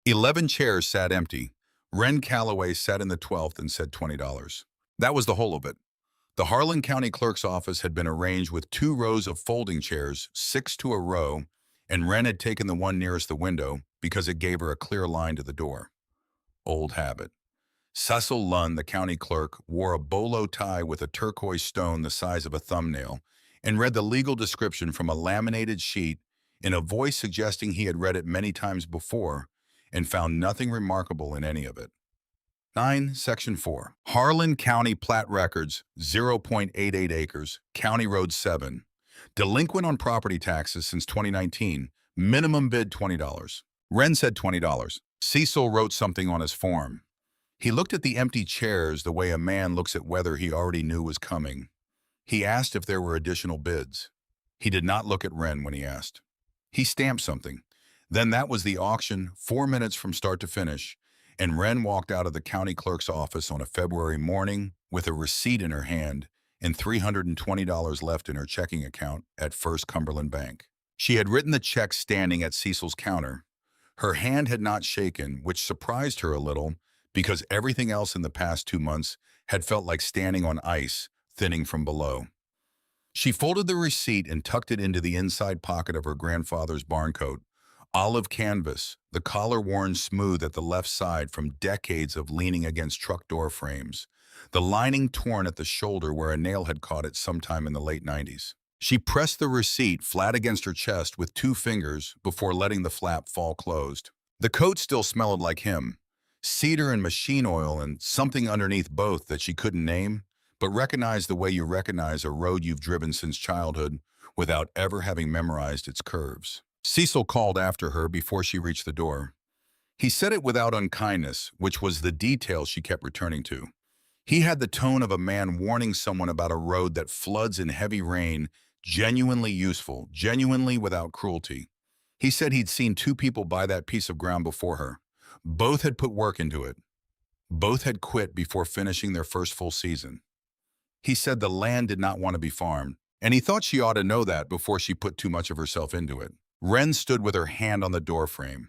11 chairs sat empty. Ren Calloway sat in the 12th and said $20. That was the whole of it. The Harlan County Clerk's office had been arranged with 2 rows of folding chairs, 6 to a row, and Ren had taken the one nearest the window because it gave her a clear line to the door. Old habit. Cecil Lunn, the county clerk, wore a bolo tie with a turquoise stone the size of a thumbnail and read the legal description from a laminated sheet in a voice suggesting he had read it many times before and found nothing remarkable in any of it. 9. Section 4. Harlan County Plat Records, 0.88 acres, County Road 7. Delinquent on property taxes since 2019. Minimum bid $20. Ren said $20. Cecil wrote something on his form. He looked at the empty chairs the way a man looks at weather he already knew was coming. He asked if there were additional bids. He did not look at Ren when he asked. He stamped something. Then that was the auction, 4 minutes from start to finish, and Ren walked out of the county clerk's office on a February morning with a receipt in her hand and $320 left in her checking account at First Cumberland Bank. She had written the check standing at Cecil's counter. Her hand had not shaken, which surprised her a little because everything else in the past 2 months had felt like standing on ice, thinning from below. She folded the receipt and tucked it into the inside pocket of her grandfather's barn coat. Olive canvas, the collar worn smooth at the left side from decades of leaning against truck door frames, the lining torn at the shoulder where a nail had caught it sometime in the late 90s. She pressed the receipt flat against her chest with 2 fingers before letting the flap fall closed. The coat still smelled like him, cedar and machine oil and something underneath both that she couldn't name, but recognized the way you recognize a road you've driven since childhood without ever having memorized its curves. Cecil called after her before she reached the door. He said it without unkindness, which was the detail she kept returning to. He had the tone of a man warning someone about a road that floods in heavy rain, genuinely useful, genuinely without cruelty. He said he'd seen 2 people buy that piece of ground before her. Both had put work into it. Both had quit before finishing their first full season. He said the land did not want to be farmed, and he thought she ought to know that before she put too much of herself into it. Ren stood with her hand on the doorframe.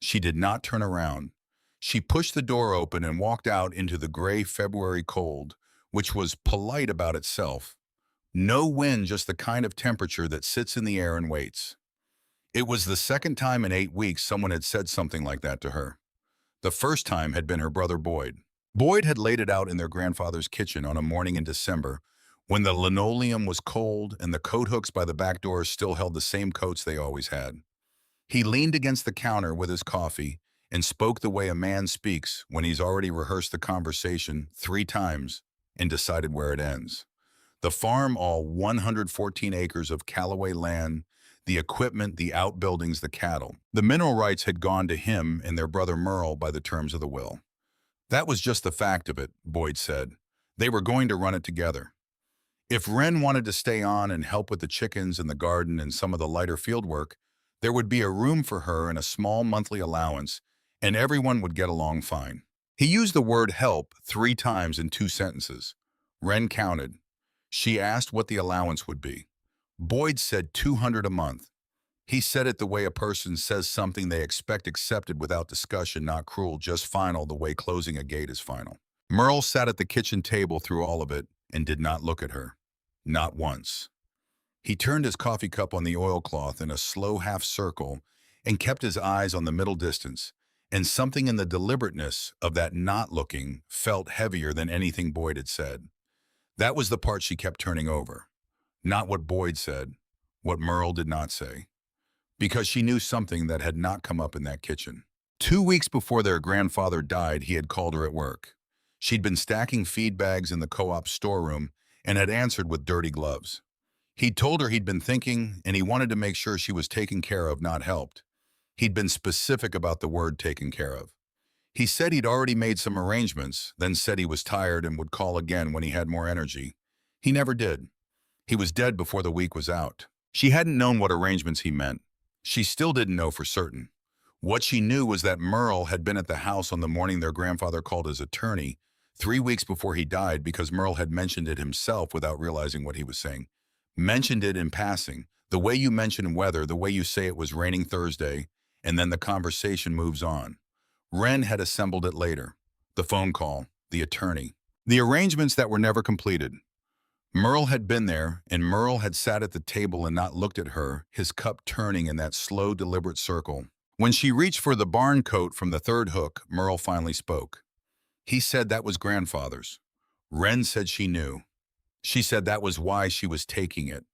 She did not turn around. She pushed the door open and walked out into the gray February cold, which was polite about itself. No wind, just the kind of temperature that sits in the air and waits. It was the second time in 8 weeks someone had said something like that to her. The first time had been her brother Boyd. Boyd had laid it out in their grandfather's kitchen on a morning in December, when the linoleum was cold and the coat hooks by the back doors still held the same coats they always had. He leaned against the counter with his coffee and spoke the way a man speaks when he's already rehearsed the conversation 3 times and decided where it ends. The farm, all 114 acres of Callaway land, the equipment, the outbuildings, the cattle. The mineral rights had gone to him and their brother Merle by the terms of the will. That was just the fact of it, Boyd said. They were going to run it together. If Ren wanted to stay on and help with the chickens and the garden and some of the lighter field work, there would be a room for her and a small monthly allowance, and everyone would get along fine. He used the word help 3 times in 2 sentences. Ren counted. She asked what the allowance would be. Boyd said $200 a month. He said it the way a person says something they expect accepted without discussion, not cruel, just final, the way closing a gate is final. Merle sat at the kitchen table through all of it and did not look at her. Not once. He turned his coffee cup on the oilcloth in a slow half circle and kept his eyes on the middle distance, and something in the deliberateness of that not looking felt heavier than anything Boyd had said. That was the part she kept turning over. Not what Boyd said, what Merle did not say. Because she knew something that had not come up in that kitchen. 2 weeks before their grandfather died, he had called her at work. She'd been stacking feed bags in the co-op storeroom and had answered with dirty gloves. He'd told her he'd been thinking, and he wanted to make sure she was taken care of, not helped. He'd been specific about the word taken care of. He said he'd already made some arrangements, then said he was tired and would call again when he had more energy. He never did. He was dead before the week was out. She hadn't known what arrangements he meant. She still didn't know for certain. What she knew was that Merle had been at the house on the morning their grandfather called his attorney, 3 weeks before he died, because Merle had mentioned it himself without realizing what he was saying. Mentioned it in passing, the way you mention weather, the way you say it was raining Thursday, and then the conversation moves on. Wren had assembled it later. The phone call, the attorney, the arrangements that were never completed. Merle had been there, and Merle had sat at the table and not looked at her, his cup turning in that slow, deliberate circle. When she reached for the barn coat from the third hook, Merle finally spoke. He said that was grandfather's. Wren said she knew. She said that was why she was taking it.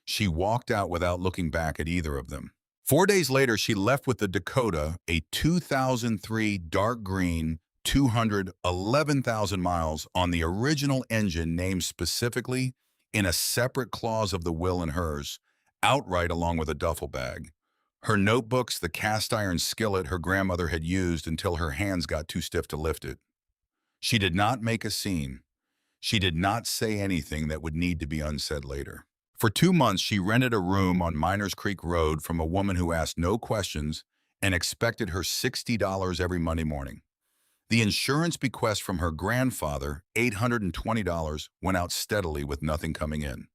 She walked out without looking back at either of them. 4 days later, she left with the Dakota, a 2003 dark green, 211,000 miles on the original engine named specifically in a separate clause of the will and hers, outright along with a duffel bag. Her notebooks, the cast iron skillet her grandmother had used until her hands got too stiff to lift it. She did not make a scene. She did not say anything that would need to be unsaid later. For 2 months, she rented a room on Miners Creek Road from a woman who asked no questions and expected her $60 every Monday morning. The insurance bequest from her grandfather, $820, went out steadily with nothing coming in.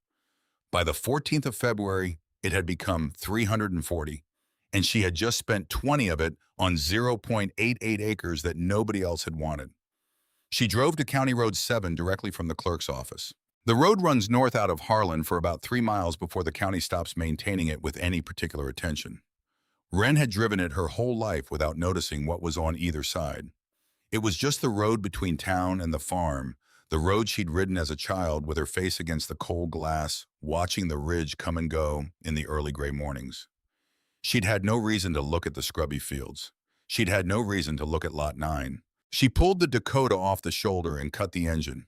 By the 14th of February, it had become $340, and she had just spent 20 of it on 0.88 acres that nobody else had wanted. She drove to County Road 7 directly from the clerk's office. The road runs north out of Harlan for about 3 miles before the county stops maintaining it with any particular attention. Wren had driven it her whole life without noticing what was on either side. It was just the road between town and the farm, the road she'd ridden as a child with her face against the cold glass, watching the ridge come and go in the early gray mornings. She'd had no reason to look at the scrubby fields. She'd had no reason to look at Lot 9. She pulled the Dakota off the shoulder and cut the engine.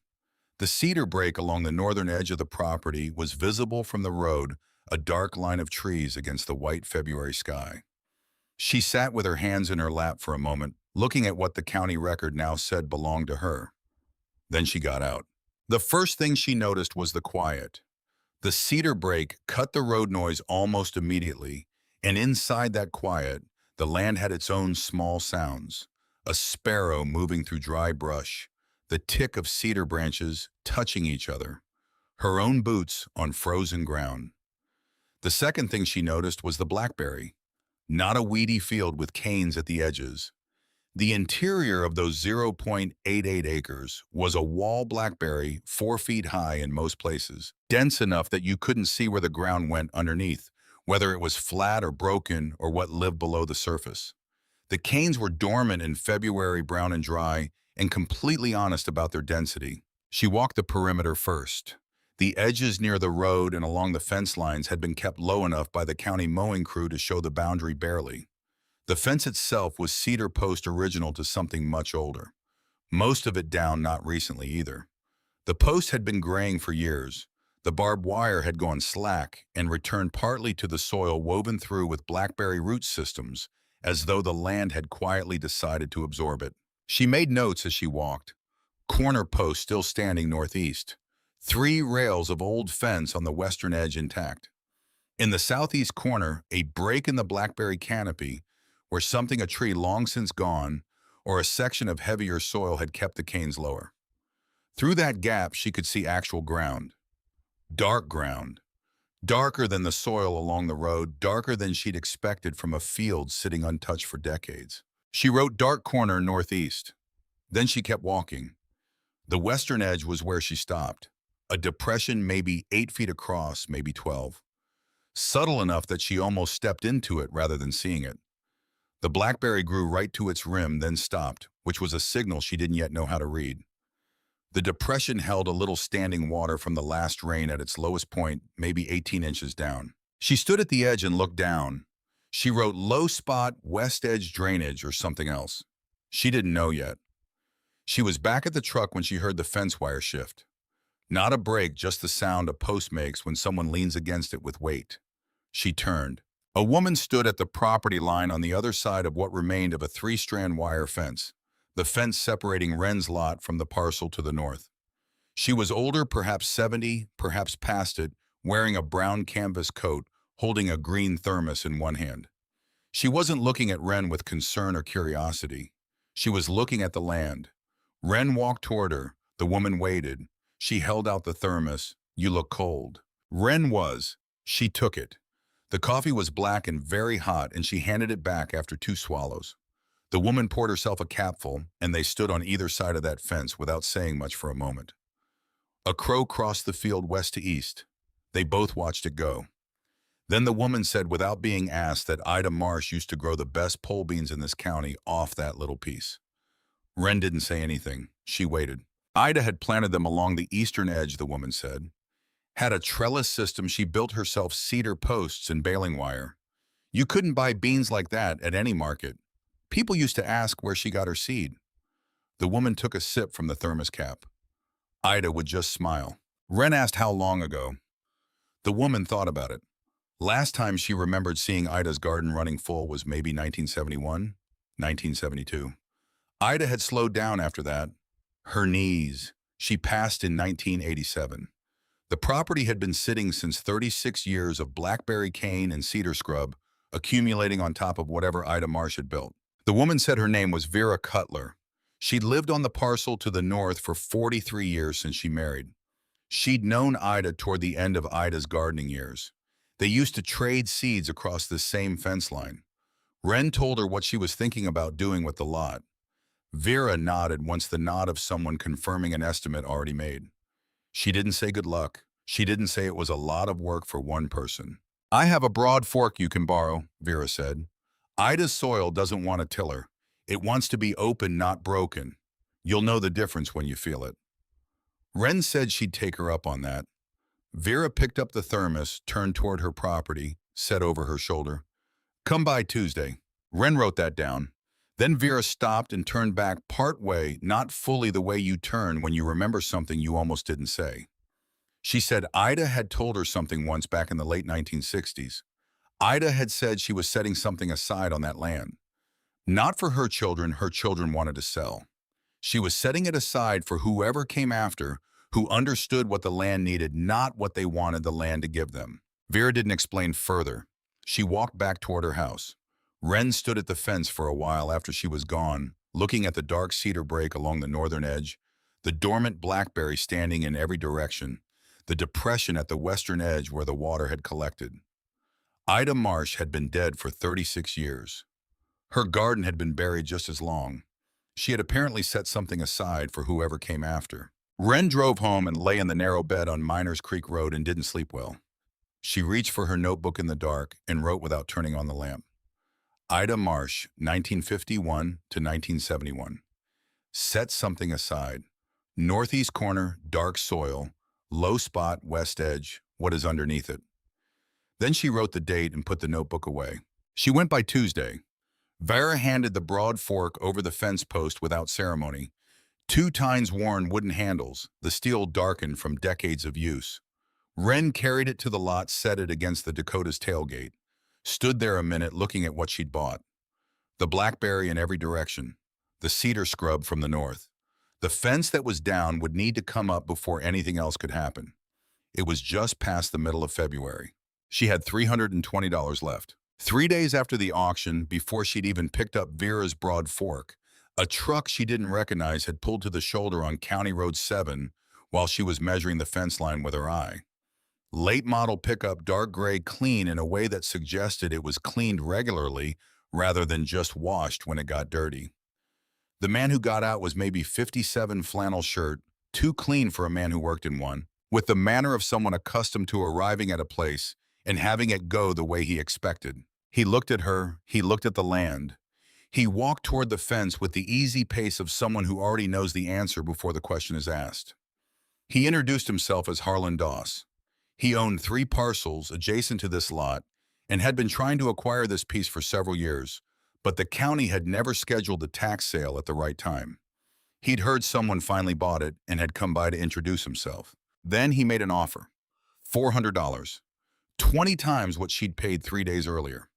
The cedar brake along the northern edge of the property was visible from the road, a dark line of trees against the white February sky. She sat with her hands in her lap for a moment, looking at what the county record now said belonged to her. Then she got out. The first thing she noticed was the quiet. The cedar brake cut the road noise almost immediately, and inside that quiet, the land had its own small sounds. A sparrow moving through dry brush, the tick of cedar branches touching each other, her own boots on frozen ground. The second thing she noticed was the blackberry, not a weedy field with canes at the edges. The interior of those 0.88 acres was a wall blackberry 4 feet high in most places, dense enough that you couldn't see where the ground went underneath, whether it was flat or broken or what lived below the surface. The canes were dormant in February, brown and dry, and completely honest about their density. She walked the perimeter first. The edges near the road and along the fence lines had been kept low enough by the county mowing crew to show the boundary barely. The fence itself was cedar post original to something much older. Most of it down not recently either. The post had been graying for years. The barbed wire had gone slack and returned partly to the soil woven through with blackberry root systems, as though the land had quietly decided to absorb it. She made notes as she walked. Corner post still standing northeast. 3 rails of old fence on the western edge intact. In the southeast corner, a break in the blackberry canopy where something a tree long since gone or a section of heavier soil had kept the canes lower. Through that gap, she could see actual ground. Dark ground. Darker than the soil along the road, darker than she'd expected from a field sitting untouched for decades. She wrote dark corner northeast. Then she kept walking. The western edge was where she stopped. A depression maybe 8 feet across, maybe 12. Subtle enough that she almost stepped into it rather than seeing it. The blackberry grew right to its rim, then stopped, which was a signal she didn't yet know how to read. The depression held a little standing water from the last rain at its lowest point, maybe 18 inches down. She stood at the edge and looked down. She wrote low spot, west edge drainage or something else. She didn't know yet. She was back at the truck when she heard the fence wire shift. Not a break, just the sound a post makes when someone leans against it with weight. She turned. A woman stood at the property line on the other side of what remained of a 3-strand wire fence, the fence separating Wren's lot from the parcel to the north. She was older, perhaps 70, perhaps past it, wearing a brown canvas coat, holding a green thermos in one hand. She wasn't looking at Wren with concern or curiosity. She was looking at the land. Wren walked toward her. The woman waited. She held out the thermos. "You look cold." Wren was. She took it. The coffee was black and very hot, and she handed it back after 2 swallows. The woman poured herself a capful, and they stood on either side of that fence without saying much for a moment. A crow crossed the field west to east. They both watched it go. Then the woman said without being asked that Ida Marsh used to grow the best pole beans in this county off that little piece. Wren didn't say anything. She waited. Ida had planted them along the eastern edge, the woman said. Had a trellis system she built herself, cedar posts and baling wire. You couldn't buy beans like that at any market. People used to ask where she got her seed. The woman took a sip from the thermos cap. Ida would just smile. Wren asked how long ago. The woman thought about it. Last time she remembered seeing Ida's garden running full was maybe 1971, 1972. Ida had slowed down after that. Her knees. She passed in 1987. The property had been sitting since 36 years of blackberry cane and cedar scrub, accumulating on top of whatever Ida Marsh had built. The woman said her name was Vera Cutler. She'd lived on the parcel to the north for 43 years since she married. She'd known Ida toward the end of Ida's gardening years. They used to trade seeds across the same fence line. Wren told her what she was thinking about doing with the lot. Vera nodded once, the nod of someone confirming an estimate already made. She didn't say good luck. She didn't say it was a lot of work for one person. I have a broad fork you can borrow, Vera said. Ida's soil doesn't want a tiller. It wants to be open, not broken. You'll know the difference when you feel it. Wren said she'd take her up on that. Vera picked up the thermos, turned toward her property, said over her shoulder, "Come by Tuesday." Wren wrote that down. Then Vera stopped and turned back part way, not fully the way you turn when you remember something you almost didn't say. She said Ida had told her something once back in the late 1960s. Ida had said she was setting something aside on that land. Not for her children wanted to sell. She was setting it aside for whoever came after, who understood what the land needed, not what they wanted the land to give them. Vera didn't explain further. She walked back toward her house. Wren stood at the fence for a while after she was gone, looking at the dark cedar break along the northern edge, the dormant blackberry standing in every direction, the depression at the western edge where the water had collected. Ida Marsh had been dead for 36 years. Her garden had been buried just as long. She had apparently set something aside for whoever came after. Wren drove home and lay in the narrow bed on Miners Creek Road and didn't sleep well. She reached for her notebook in the dark and wrote without turning on the lamp. Ida Marsh, 1951 to 1971. Set something aside. Northeast corner, dark soil, low spot, west edge, what is underneath it. Then she wrote the date and put the notebook away. She went by Tuesday. Vera handed the broad fork over the fence post without ceremony. 2 tines worn wooden handles, the steel darkened from decades of use. Wren carried it to the lot, set it against the Dakota's tailgate. Stood there a minute looking at what she'd bought. The blackberry in every direction. The cedar scrub from the north. The fence that was down would need to come up before anything else could happen. It was just past the middle of February. She had $320 left. 3 days after the auction, before she'd even picked up Vera's broad fork, a truck she didn't recognize had pulled to the shoulder on County Road 7 while she was measuring the fence line with her eye. Late model pickup, dark gray, clean in a way that suggested it was cleaned regularly rather than just washed when it got dirty. The man who got out was maybe 57, flannel shirt, too clean for a man who worked in one, with the manner of someone accustomed to arriving at a place and having it go the way he expected. He looked at her, he looked at the land. He walked toward the fence with the easy pace of someone who already knows the answer before the question is asked. He introduced himself as Harlan Doss. He owned 3 parcels adjacent to this lot and had been trying to acquire this piece for several years, but the county had never scheduled the tax sale at the right time. He'd heard someone finally bought it and had come by to introduce himself. Then he made an offer. $400. 20 times what she'd paid 3 days earlier.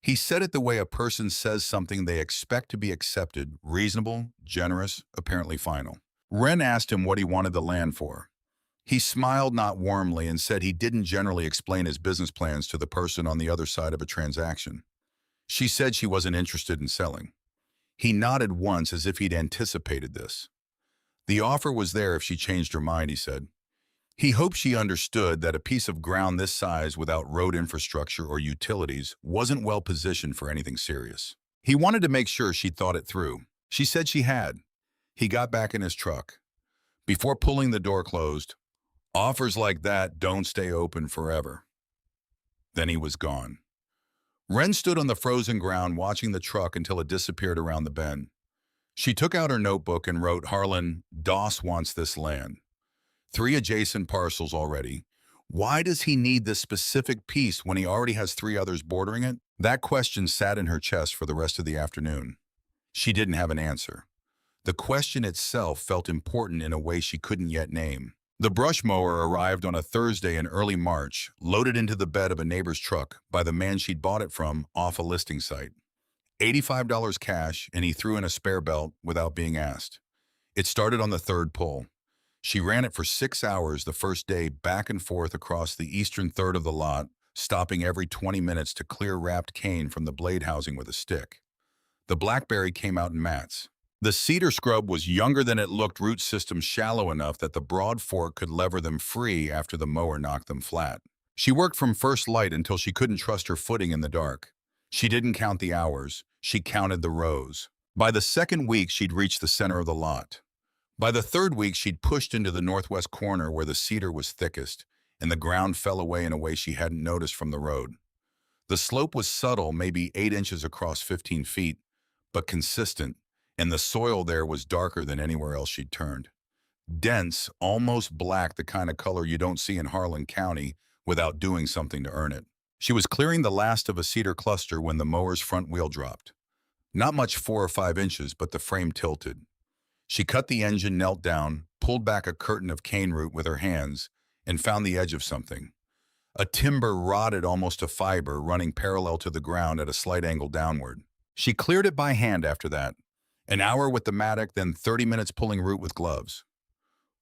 He said it the way a person says something they expect to be accepted, reasonable, generous, apparently final. Wren asked him what he wanted the land for. He smiled not warmly and said he didn't generally explain his business plans to the person on the other side of a transaction. She said she wasn't interested in selling. He nodded once as if he'd anticipated this. The offer was there if she changed her mind, he said. He hoped she understood that a piece of ground this size without road infrastructure or utilities wasn't well positioned for anything serious. He wanted to make sure she'd thought it through. She said she had. He got back in his truck. Before pulling the door closed, "Offers like that don't stay open forever." Then he was gone. Wren stood on the frozen ground watching the truck until it disappeared around the bend. She took out her notebook and wrote, "Harlan, Doss wants this land. 3 adjacent parcels already. Why does he need this specific piece when he already has 3 others bordering it?" That question sat in her chest for the rest of the afternoon. She didn't have an answer. The question itself felt important in a way she couldn't yet name. The brush mower arrived on a Thursday in early March, loaded into the bed of a neighbor's truck by the man she'd bought it from off a listing site. $85 cash, and he threw in a spare belt without being asked. It started on the 3rd pull. She ran it for 6 hours the first day, back and forth across the eastern third of the lot, stopping every 20 minutes to clear wrapped cane from the blade housing with a stick. The blackberry came out in mats. The cedar scrub was younger than it looked, root system shallow enough that the broad fork could lever them free after the mower knocked them flat. She worked from first light until she couldn't trust her footing in the dark. She didn't count the hours. She counted the rows. By the 2nd week, she'd reached the center of the lot. By the 3rd week, she'd pushed into the northwest corner where the cedar was thickest, and the ground fell away in a way she hadn't noticed from the road. The slope was subtle, maybe 8 inches across 15 feet, but consistent, and the soil there was darker than anywhere else she'd turned. Dense, almost black, the kind of color you don't see in Harlan County without doing something to earn it. She was clearing the last of a cedar cluster when the mower's front wheel dropped. Not much 4 or 5 inches, but the frame tilted. She cut the engine, knelt down, pulled back a curtain of cane root with her hands, and found the edge of something. A timber rotted almost to fiber, running parallel to the ground at a slight angle downward. She cleared it by hand after that. An hour with the mattock, then 30 minutes pulling root with gloves.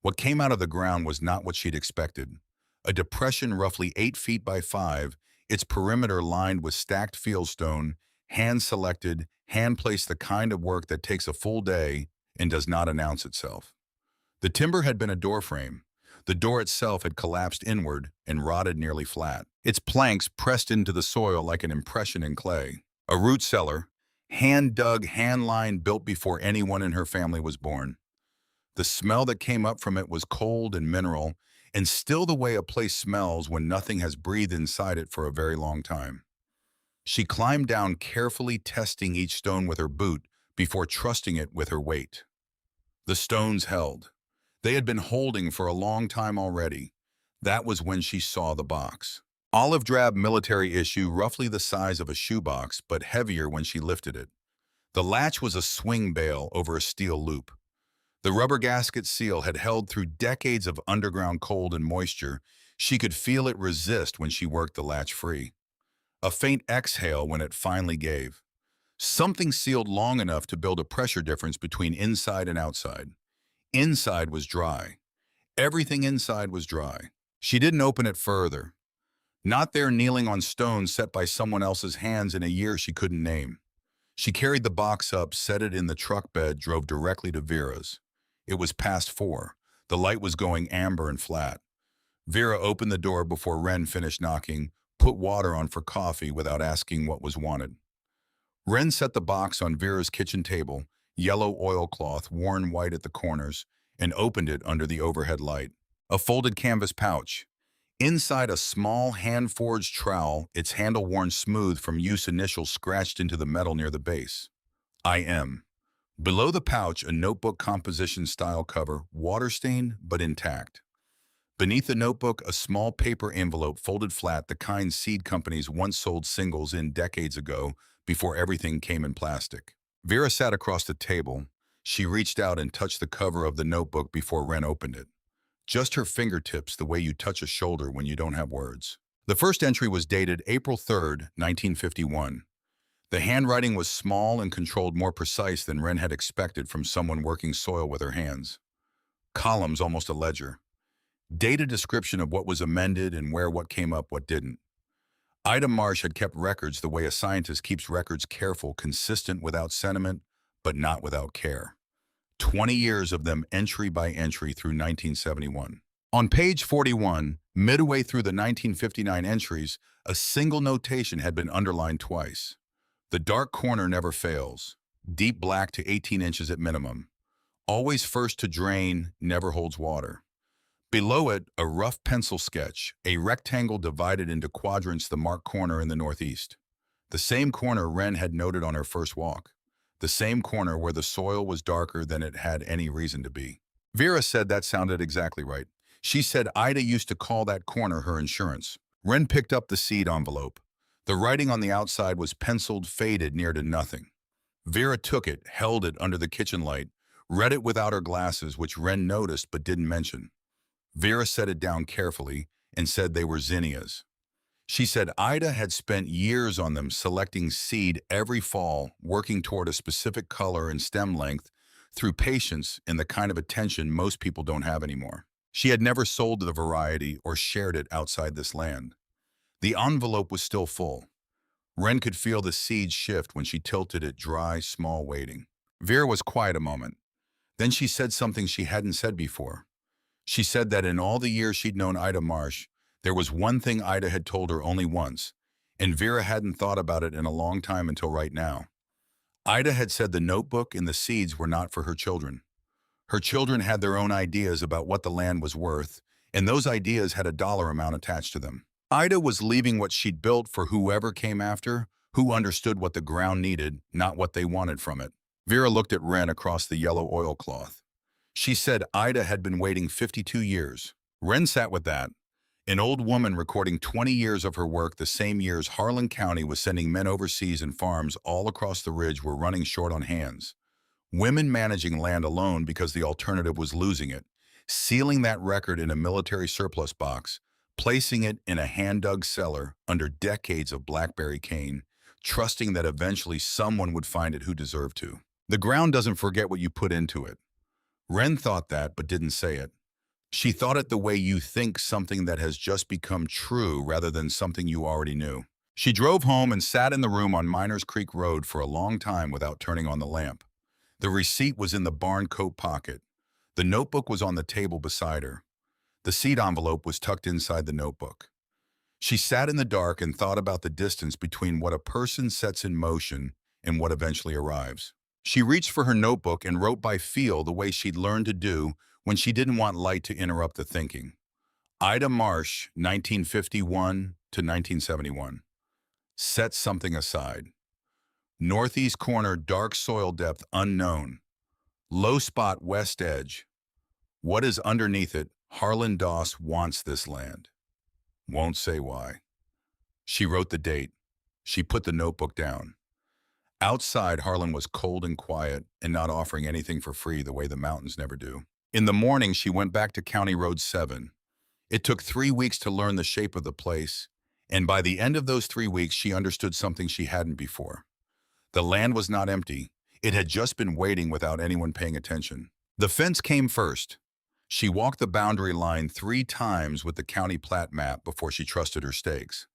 What came out of the ground was not what she'd expected. A depression roughly 8 feet by 5, its perimeter lined with stacked fieldstone, hand-selected, hand-placed, the kind of work that takes a full day and does not announce itself. The timber had been a door frame. The door itself had collapsed inward and rotted nearly flat, its planks pressed into the soil like an impression in clay. A root cellar, hand-dug, hand-lined, built before anyone in her family was born. The smell that came up from it was cold and mineral, and still the way a place smells when nothing has breathed inside it for a very long time. She climbed down carefully, testing each stone with her boot before trusting it with her weight. The stones held. They had been holding for a long time already. That was when she saw the box. Olive drab military issue, roughly the size of a shoebox, but heavier when she lifted it. The latch was a swing bale over a steel loop. The rubber gasket seal had held through decades of underground cold and moisture. She could feel it resist when she worked the latch free. A faint exhale when it finally gave. Something sealed long enough to build a pressure difference between inside and outside. Inside was dry. Everything inside was dry. She didn't open it further. Not there, kneeling on stones set by someone else's hands in a year she couldn't name. She carried the box up, set it in the truck bed, drove directly to Vera's. It was past 4. The light was going amber and flat. Vera opened the door before Wren finished knocking, put water on for coffee without asking what was wanted. Wren set the box on Vera's kitchen table, yellow oilcloth worn white at the corners, and opened it under the overhead light. A folded canvas pouch. Inside, a small hand-forged trowel, its handle worn smooth from use, initials scratched into the metal near the base. I.M. Below the pouch, a notebook composition-style cover, water-stained but intact. Beneath the notebook, a small paper envelope folded flat, the kind seed companies once sold singles in decades ago, before everything came in plastic. Vera sat across the table. She reached out and touched the cover of the notebook before Wren opened it. Just her fingertips, the way you touch a shoulder when you don't have words. The first entry was dated April 3rd, 1951. The handwriting was small and controlled, more precise than Wren had expected from someone working soil with her hands. Columns, almost a ledger. Data description of what was amended and where what came up, what didn't. Ida Marsh had kept records the way a scientist keeps records, careful, consistent, without sentiment, but not without care. 20 years of them, entry by entry, through 1971. On page 41, midway through the 1959 entries, a single notation had been underlined twice. The dark corner never fails. Deep black to 18 inches at minimum. Always first to drain, never holds water. Below it, a rough pencil sketch, a rectangle divided into quadrants, the marked corner in the northeast. The same corner Wren had noted on her first walk. The same corner where the soil was darker than it had any reason to be. Vera said that sounded exactly right. She said Ida used to call that corner her insurance. Wren picked up the seed envelope. The writing on the outside was penciled, faded near to nothing. Vera took it, held it under the kitchen light, read it without her glasses, which Wren noticed but didn't mention. Vera set it down carefully and said they were zinnias. She said Ida had spent years on them, selecting seed every fall, working toward a specific color and stem length through patience and the kind of attention most people don't have anymore. She had never sold the variety or shared it outside this land. The envelope was still full. Wren could feel the seed shift when she tilted it dry, small, waiting. Vera was quiet a moment. Then she said something she hadn't said before. She said that in all the years she'd known Ida Marsh, there was one thing Ida had told her only once, and Vera hadn't thought about it in a long time until right now. Ida had said the notebook and the seeds were not for her children. Her children had their own ideas about what the land was worth, and those ideas had a dollar amount attached to them. Ida was leaving what she'd built for whoever came after, who understood what the ground needed, not what they wanted from it. Vera looked at Wren across the yellow oilcloth. She said Ida had been waiting 52 years. Wren sat with that. An old woman recording 20 years of her work the same years Harlan County was sending men overseas, and farms all across the ridge were running short on hands. Women managing land alone because the alternative was losing it, sealing that record in a military surplus box, placing it in a hand-dug cellar under decades of blackberry cane, trusting that eventually someone would find it who deserved to. The ground doesn't forget what you put into it. Wren thought that, but didn't say it. She thought it the way you think something that has just become true rather than something you already knew. She drove home and sat in the room on Miners Creek Road for a long time without turning on the lamp. The receipt was in the barn coat pocket. The notebook was on the table beside her. The seed envelope was tucked inside the notebook. She sat in the dark and thought about the distance between what a person sets in motion and what eventually arrives. She reached for her notebook and wrote by feel the way she'd learned to do when she didn't want light to interrupt the thinking. Ida Marsh, 1951 to 1971. Set something aside. Northeast corner, dark soil depth unknown. Low spot, west edge. What is underneath it? Harlan Doss wants this land. Won't say why. She wrote the date. She put the notebook down. Outside, Harlan was cold and quiet and not offering anything for free the way the mountains never do. In the morning, she went back to County Road 7. It took 3 weeks to learn the shape of the place, and by the end of those 3 weeks, she understood something she hadn't before. The land was not empty. It had just been waiting without anyone paying attention. The fence came first. She walked the boundary line 3 times with the county plat map before she trusted her stakes.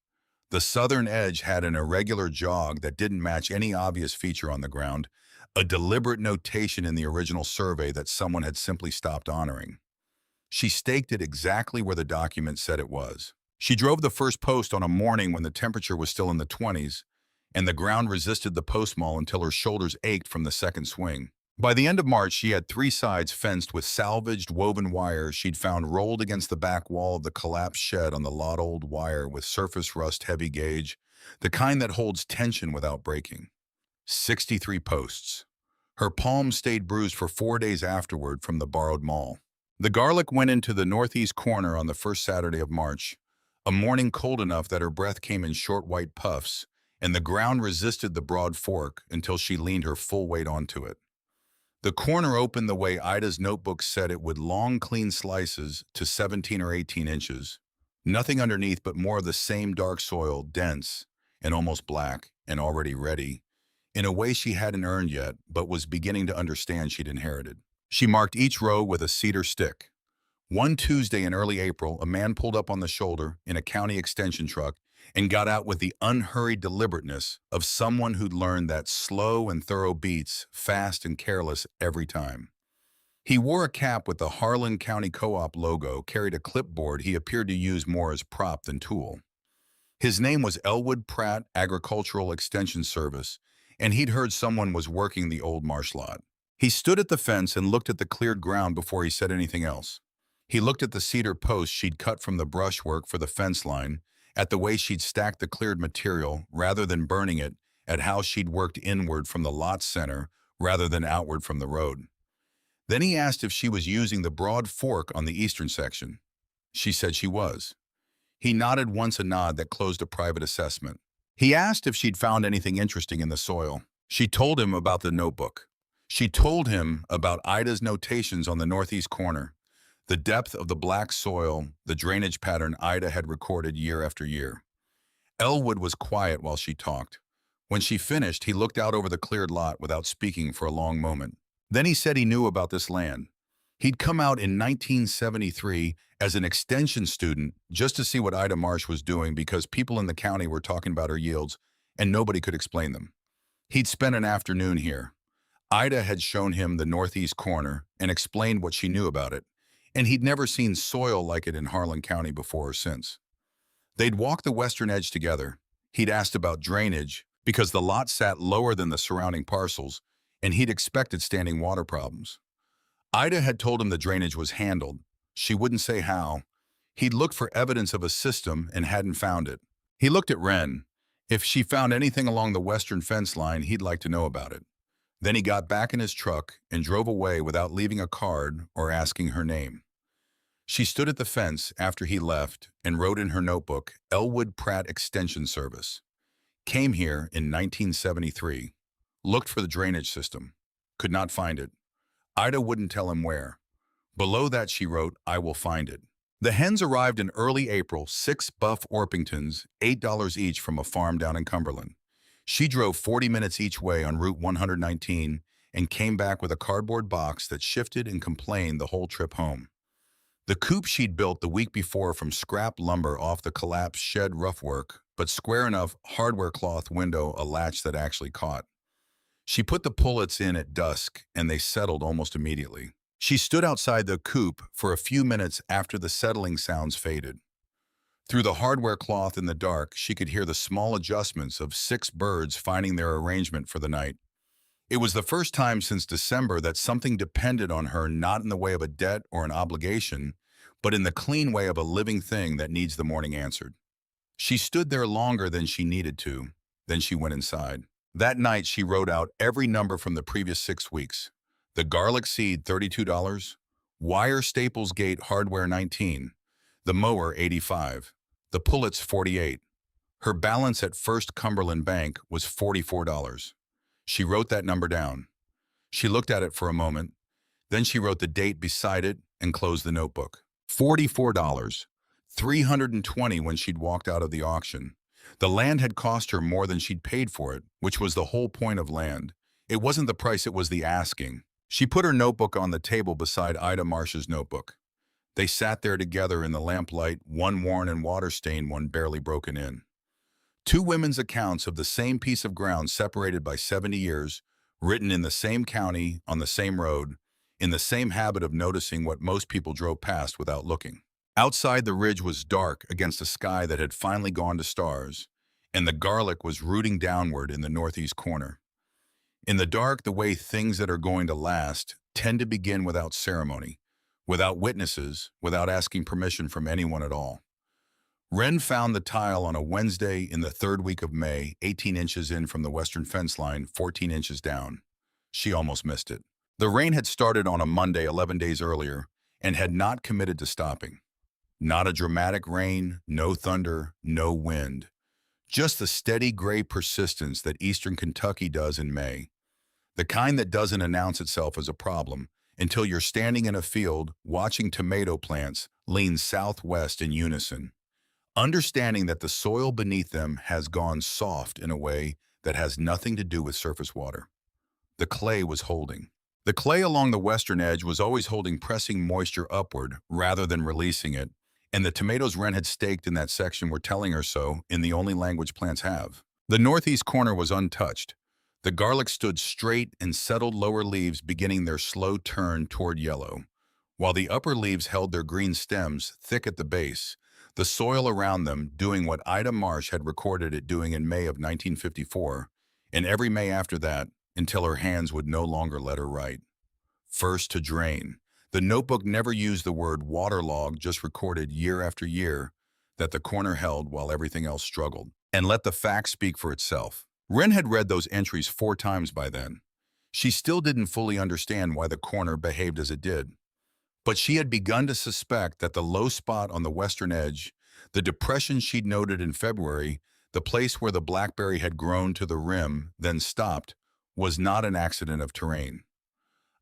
The southern edge had an irregular jog that didn't match any obvious feature on the ground, a deliberate notation in the original survey that someone had simply stopped honoring. She staked it exactly where the document said it was. She drove the first post on a morning when the temperature was still in the 20s, and the ground resisted the post mall until her shoulders ached from the second swing. By the end of March, she had 3 sides fenced with salvaged woven wire she'd found rolled against the back wall of the collapsed shed on the lot, old wire with surface rust, heavy gauge, the kind that holds tension without breaking. 63 posts. Her palms stayed bruised for 4 days afterward from the borrowed maul. The garlic went into the northeast corner on the first Saturday of March, a morning cold enough that her breath came in short white puffs, and the ground resisted the broad fork until she leaned her full weight onto it. The corner opened the way Ida's notebook said it would, long, clean slices to 17 or 18 inches. Nothing underneath but more of the same dark soil, dense and almost black and already ready, in a way she hadn't earned yet, but was beginning to understand she'd inherited. She marked each row with a cedar stick. One Tuesday in early April, a man pulled up on the shoulder in a county extension truck and got out with the unhurried deliberateness of someone who'd learned that slow and thorough beats fast and careless every time. He wore a cap with the Harlan County Co-op logo, carried a clipboard he appeared to use more as prop than tool. His name was Elwood Pratt Agricultural Extension Service, and he'd heard someone was working the old marsh lot. He stood at the fence and looked at the cleared ground before he said anything else. He looked at the cedar posts she'd cut from the brushwork for the fence line, at the way she'd stacked the cleared material rather than burning it, at how she'd worked inward from the lot center rather than outward from the road. Then he asked if she was using the broad fork on the eastern section. She said she was. He nodded once, a nod that closed a private assessment. He asked if she'd found anything interesting in the soil. She told him about the notebook. She told him about Ida's notations on the northeast corner, the depth of the black soil, the drainage pattern Ida had recorded year after year. Elwood was quiet while she talked. When she finished, he looked out over the cleared lot without speaking for a long moment. Then he said he knew about this land. He'd come out in 1973 as an extension student just to see what Ida Marsh was doing because people in the county were talking about her yields and nobody could explain them. He'd spent an afternoon here. Ida had shown him the northeast corner and explained what she knew about it, and he'd never seen soil like it in Harlan County before or since. They'd walked the western edge together. He'd asked about drainage because the lot sat lower than the surrounding parcels, and he'd expected standing water problems. Ida had told him the drainage was handled. She wouldn't say how. He'd looked for evidence of a system and hadn't found it. He looked at Wren. If she found anything along the western fence line, he'd like to know about it. Then he got back in his truck and drove away without leaving a card or asking her name. She stood at the fence after he left and wrote in her notebook, Elwood Pratt Extension Service. Came here in 1973. Looked for the drainage system. Could not find it. Ida wouldn't tell him where. Below that she wrote, I will find it. The hens arrived in early April, 6 buff Orpingtons, $8 each from a farm down in Cumberland. She drove 40 minutes each way on Route 119 and came back with a cardboard box that shifted and complained the whole trip home. The coop she'd built the week before from scrap lumber off the collapsed shed roughwork, but square enough hardware cloth window, a latch that actually caught. She put the pullets in at dusk, and they settled almost immediately. She stood outside the coop for a few minutes after the settling sounds faded. Through the hardware cloth in the dark, she could hear the small adjustments of 6 birds finding their arrangement for the night. It was the first time since December that something depended on her, not in the way of a debt or an obligation, but in the clean way of a living thing that needs the morning answered. She stood there longer than she needed to. Then she went inside. That night, she wrote out every number from the previous 6 weeks. The garlic seed, $32. Wire Staples Gate hardware, $19. The mower, $85. The pullets, $48. Her balance at First Cumberland Bank was $44. She wrote that number down. She looked at it for a moment. Then she wrote the date beside it and closed the notebook. $44. $320 when she'd walked out of the auction. The land had cost her more than she'd paid for it, which was the whole point of land. It wasn't the price, it was the asking. She put her notebook on the table beside Ida Marsh's notebook. They sat there together in the lamplight, one worn and water-stained, one barely broken in. 2 women's accounts of the same piece of ground separated by 70 years, written in the same county, on the same road, in the same habit of noticing what most people drove past without looking. Outside, the ridge was dark against a sky that had finally gone to stars, and the garlic was rooting downward in the northeast corner. In the dark, the way things that are going to last tend to begin without ceremony, without witnesses, without asking permission from anyone at all. Wren found the tile on a Wednesday in the 3rd week of May, 18 inches in from the western fence line, 14 inches down. She almost missed it. The rain had started on a Monday 11 days earlier and had not committed to stopping. Not a dramatic rain, no thunder, no wind. Just the steady gray persistence that eastern Kentucky does in May. The kind that doesn't announce itself as a problem until you're standing in a field watching tomato plants lean southwest in unison, understanding that the soil beneath them has gone soft in a way that has nothing to do with surface water. The clay was holding. The clay along the western edge was always holding, pressing moisture upward rather than releasing it, and the tomatoes Wren had staked in that section were telling her so in the only language plants have. The northeast corner was untouched. The garlic stood straight and settled, lower leaves beginning their slow turn toward yellow, while the upper leaves held their green stems thick at the base. the soil around them doing what Ida Marsh had recorded it doing in May of 1954, and every May after that, until her hands would no longer let her write. First to drain. The notebook never used the word waterlogged, just recorded year after year that the corner held while everything else struggled. And let the facts speak for itself. Wren had read those entries 4 times by then. She still didn't fully understand why the corner behaved as it did. But she had begun to suspect that the low spot on the western edge, the depression she'd noted in February, the place where the blackberry had grown to the rim, then stopped, was not an accident of terrain.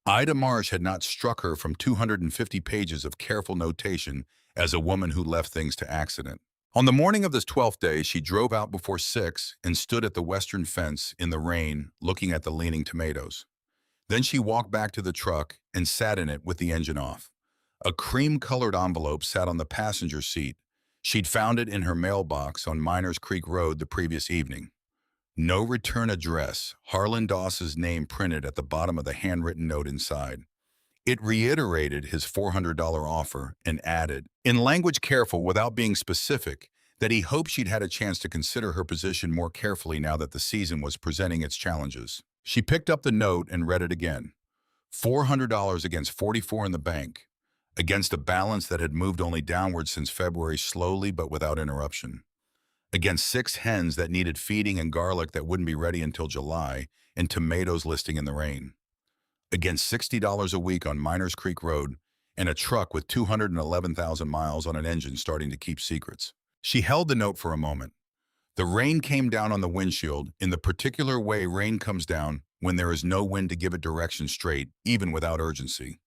Ida Marsh had not struck her from 250 pages of careful notation as a woman who left things to accident. On the morning of this 12th day, she drove out before 6 and stood at the western fence in the rain, looking at the leaning tomatoes. Then she walked back to the truck and sat in it with the engine off. A cream-colored envelope sat on the passenger seat. She'd found it in her mailbox on Miners Creek Road the previous evening. No return address, Harlan Doss's name printed at the bottom of the handwritten note inside. It reiterated his $400 offer and added, in language careful without being specific, that he hoped she'd had a chance to consider her position more carefully now that the season was presenting its challenges. She picked up the note and read it again. $400 against $44 in the bank, against a balance that had moved only downward since February, slowly but without interruption, against 6 hens that needed feeding and garlic that wouldn't be ready until July, and tomatoes listing in the rain, against $60 a week on Miners Creek Road, and a truck with 211,000 miles on an engine starting to keep secrets. She held the note for a moment. The rain came down on the windshield in the particular way rain comes down when there is no wind to give it direction straight, even without urgency.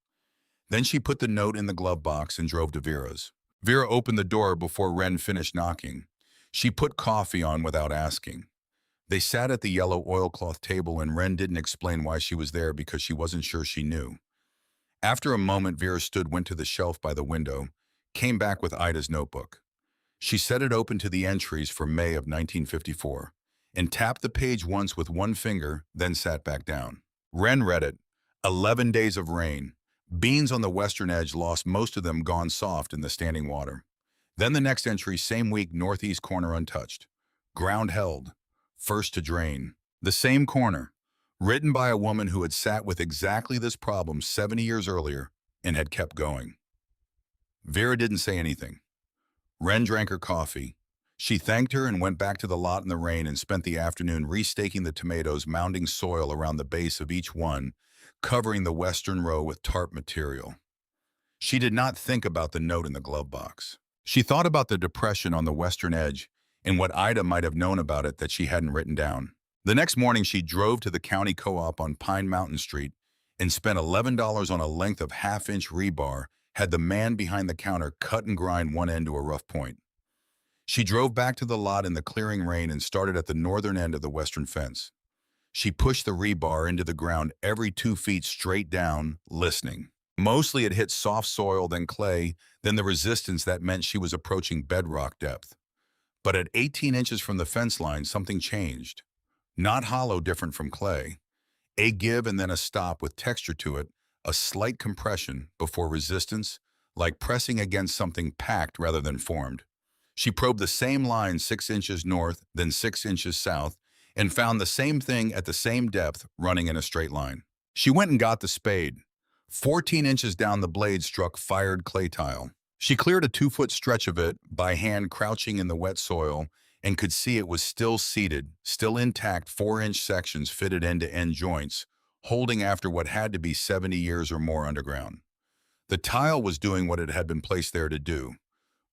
Then she put the note in the glove box and drove to Vera's. Vera opened the door before Wren finished knocking. She put coffee on without asking. They sat at the yellow oilcloth table and Wren didn't explain why she was there because she wasn't sure she knew. After a moment, Vera went to the shelf by the window, came back with Ida's notebook. She set it open to the entries for May of 1954 and tapped the page once with one finger, then sat back down. Wren read it. 11 days of rain. Beans on the western edge lost most of them gone soft in the standing water. Then the next entry, same week, northeast corner untouched. Ground held. First to drain. The same corner. Written by a woman who had sat with exactly this problem 70 years earlier and had kept going. Vera didn't say anything. Wren drank her coffee. She thanked her and went back to the lot in the rain and spent the afternoon restaking the tomatoes, mounding soil around the base of each one, covering the western row with tarp material. She did not think about the note in the glove box. She thought about the depression on the western edge and what Ida might have known about it that she hadn't written down. The next morning, she drove to the county co-op on Pine Mountain Street and spent $11 on a length of half-inch rebar, had the man behind the counter cut and grind one end to a rough point. She drove back to the lot in the clearing rain and started at the northern end of the western fence. She pushed the rebar into the ground every 2 feet straight down, listening. Mostly it hit soft soil, then clay, then the resistance that meant she was approaching bedrock depth. But at 18 inches from the fence line, something changed. Not hollow, different from clay. A give and then a stop with texture to it, a slight compression before resistance, like pressing against something packed rather than formed. She probed the same line 6 inches north, then 6 inches south, and found the same thing at the same depth running in a straight line. She went and got the spade. 14 inches down, the blade struck fired clay tile. She cleared a 2-foot stretch of it by hand, crouching in the wet soil, and could see it was still seated, still intact, 4-inch sections fitted end-to-end joints, holding after what had to be 70 years or more underground. The tile was doing what it had been placed there to do,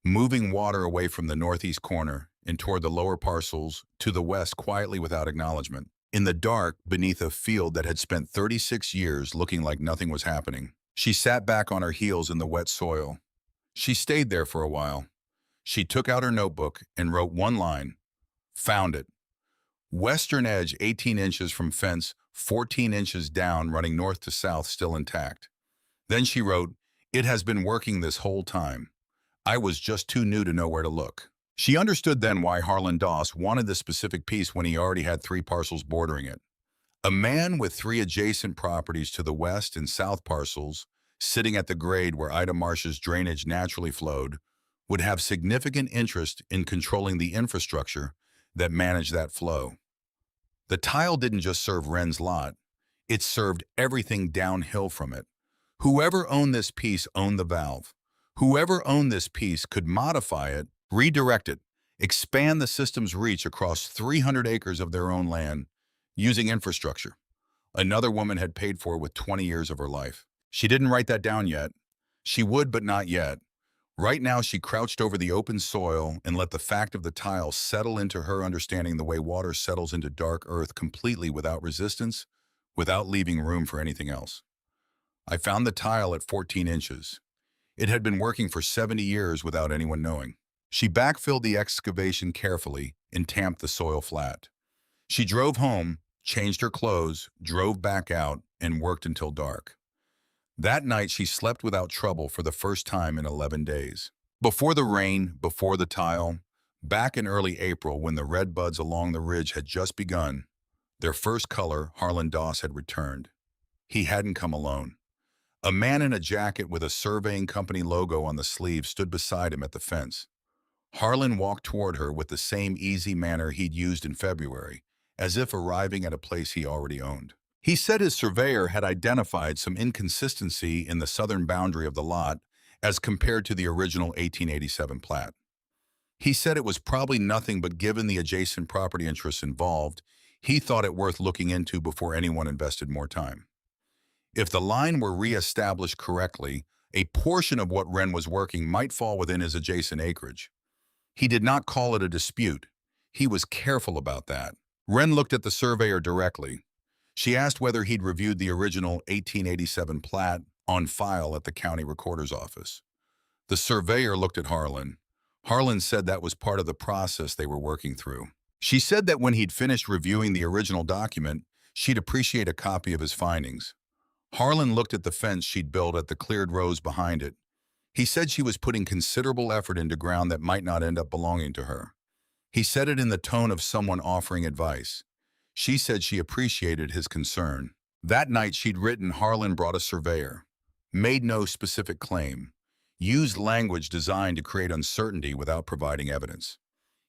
moving water away from the northeast corner and toward the lower parcels to the west quietly without acknowledgement. In the dark, beneath a field that had spent 36 years looking like nothing was happening, she sat back on her heels in the wet soil. She stayed there for a while. She took out her notebook and wrote one line. Found it. Western edge 18 inches from fence, 14 inches down, running north to south, still intact. Then she wrote, it has been working this whole time. I was just too new to know where to look. She understood then why Harlan Doss wanted this specific piece when he already had 3 parcels bordering it. A man with 3 adjacent properties to the west and south parcels, sitting at the grade where Ida Marsh's drainage naturally flowed, would have significant interest in controlling the infrastructure that managed that flow. The tile didn't just serve Wren's lot, it served everything downhill from it. Whoever owned this piece owned the valve. Whoever owned this piece could modify it, redirect it, expand the system's reach across 300 acres of their own land using infrastructure another woman had paid for with 20 years of her life. She didn't write that down yet. She would, but not yet. Right now, she crouched over the open soil and let the fact of the tile settle into her understanding the way water settles into dark earth completely without resistance, without leaving room for anything else. I found the tile at 14 inches. It had been working for 70 years without anyone knowing. She backfilled the excavation carefully and tamped the soil flat. She drove home, changed her clothes, drove back out, and worked until dark. That night, she slept without trouble for the first time in 11 days. Before the rain, before the tile, back in early April when the red buds along the ridge had just begun, their first color, Harlan Doss, had returned. He hadn't come alone. A man in a jacket with a surveying company logo on the sleeve stood beside him at the fence. Harlan walked toward her with the same easy manner he'd used in February, as if arriving at a place he already owned. He said his surveyor had identified some inconsistency in the southern boundary of the lot as compared to the original 1887 plat. He said it was probably nothing, but given the adjacent property interests involved, he thought it worth looking into before anyone invested more time. If the line were re-established correctly, a portion of what Wren was working might fall within his adjacent acreage. He did not call it a dispute. He was careful about that. Wren looked at the surveyor directly. She asked whether he'd reviewed the original 1887 plat on file at the county recorder's office. The surveyor looked at Harlan. Harlan said that was part of the process they were working through. She said that when he'd finished reviewing the original document, she'd appreciate a copy of his findings. Harlan looked at the fence she'd built at the cleared rows behind it. He said she was putting considerable effort into ground that might not end up belonging to her. He said it in the tone of someone offering advice. She said she appreciated his concern. That night she'd written Harlan brought a surveyor, made no specific claim, used language designed to create uncertainty without providing evidence.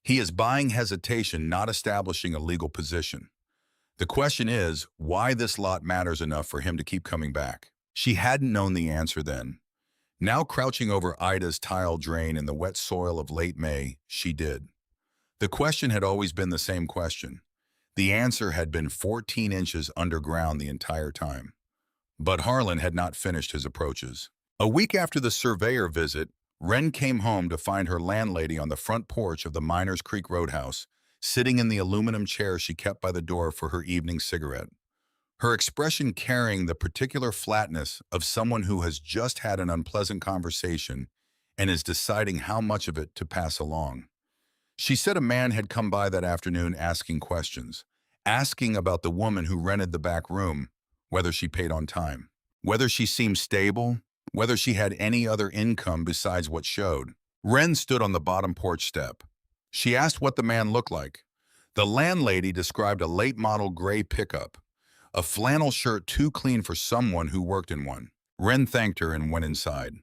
He is buying hesitation, not establishing a legal position. The question is, why this lot matters enough for him to keep coming back. She hadn't known the answer then. Now crouching over Ida's tile drain in the wet soil of late May, she did. The question had always been the same question. The answer had been 14 inches underground the entire time. But Harlan had not finished his approaches. A week after the surveyor visit, Wren came home to find her landlady on the front porch of the Miners Creek Roadhouse, sitting in the aluminum chair she kept by the door for her evening cigarette. Her expression carrying the particular flatness of someone who has just had an unpleasant conversation and is deciding how much of it to pass along. She said a man had come by that afternoon asking questions, asking about the woman who rented the back room, whether she paid on time, whether she seemed stable, whether she had any other income besides what showed. Wren stood on the bottom porch step. She asked what the man looked like. The landlady described a late-model gray pickup, a flannel shirt too clean for someone who worked in one. Wren thanked her and went inside.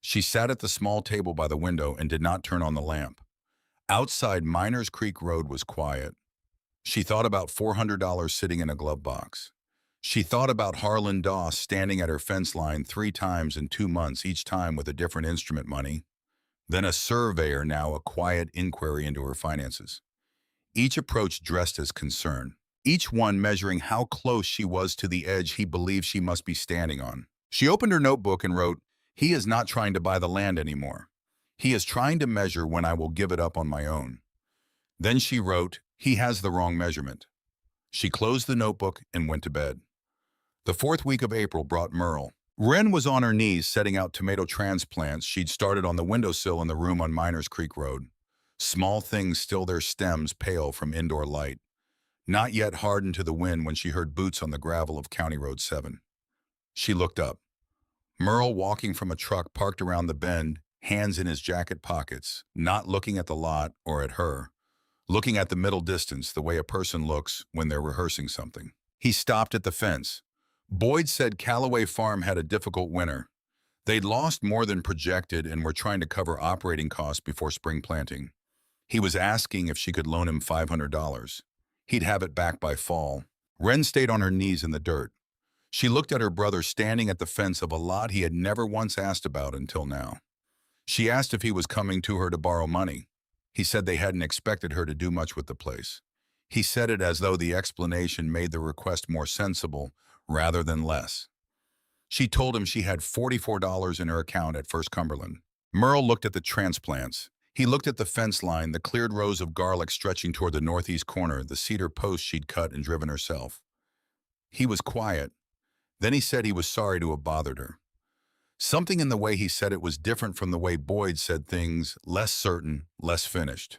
She sat at the small table by the window and did not turn on the lamp. Outside Miners Creek Road was quiet. She thought about $400 sitting in a glove box. She thought about Harlan Doss standing at her fence line 3 times in 2 months, each time with a different instrument money. Then a surveyor, now a quiet inquiry into her finances. Each approach dressed as concern. Each one measuring how close she was to the edge he believed she must be standing on. She opened her notebook and wrote, "He is not trying to buy the land anymore. He is trying to measure when I will give it up on my own." Then she wrote, "He has the wrong measurement." She closed the notebook and went to bed. The 4th week of April brought Merle. Wren was on her knees setting out tomato transplants she'd started on the windowsill in the room on Miners Creek Road. Small things still their stems pale from indoor light, not yet hardened to the wind when she heard boots on the gravel of County Road 7. She looked up. Merle walking from a truck parked around the bend, hands in his jacket pockets, not looking at the lot or at her, looking at the middle distance the way a person looks when they're rehearsing something. He stopped at the fence. Boyd said Callaway Farm had a difficult winter. They'd lost more than projected and were trying to cover operating costs before spring planting. He was asking if she could loan him $500. He'd have it back by fall. Wren stayed on her knees in the dirt. She looked at her brother standing at the fence of a lot he had never once asked about until now. She asked if he was coming to her to borrow money. He said they hadn't expected her to do much with the place. He said it as though the explanation made the request more sensible rather than less. She told him she had $44 in her account at First Cumberland. Merle looked at the transplants. He looked at the fence line, the cleared rows of garlic stretching toward the northeast corner, the cedar posts she'd cut and driven herself. He was quiet. Then he said he was sorry to have bothered her. Something in the way he said it was different from the way Boyd said things, less certain, less finished.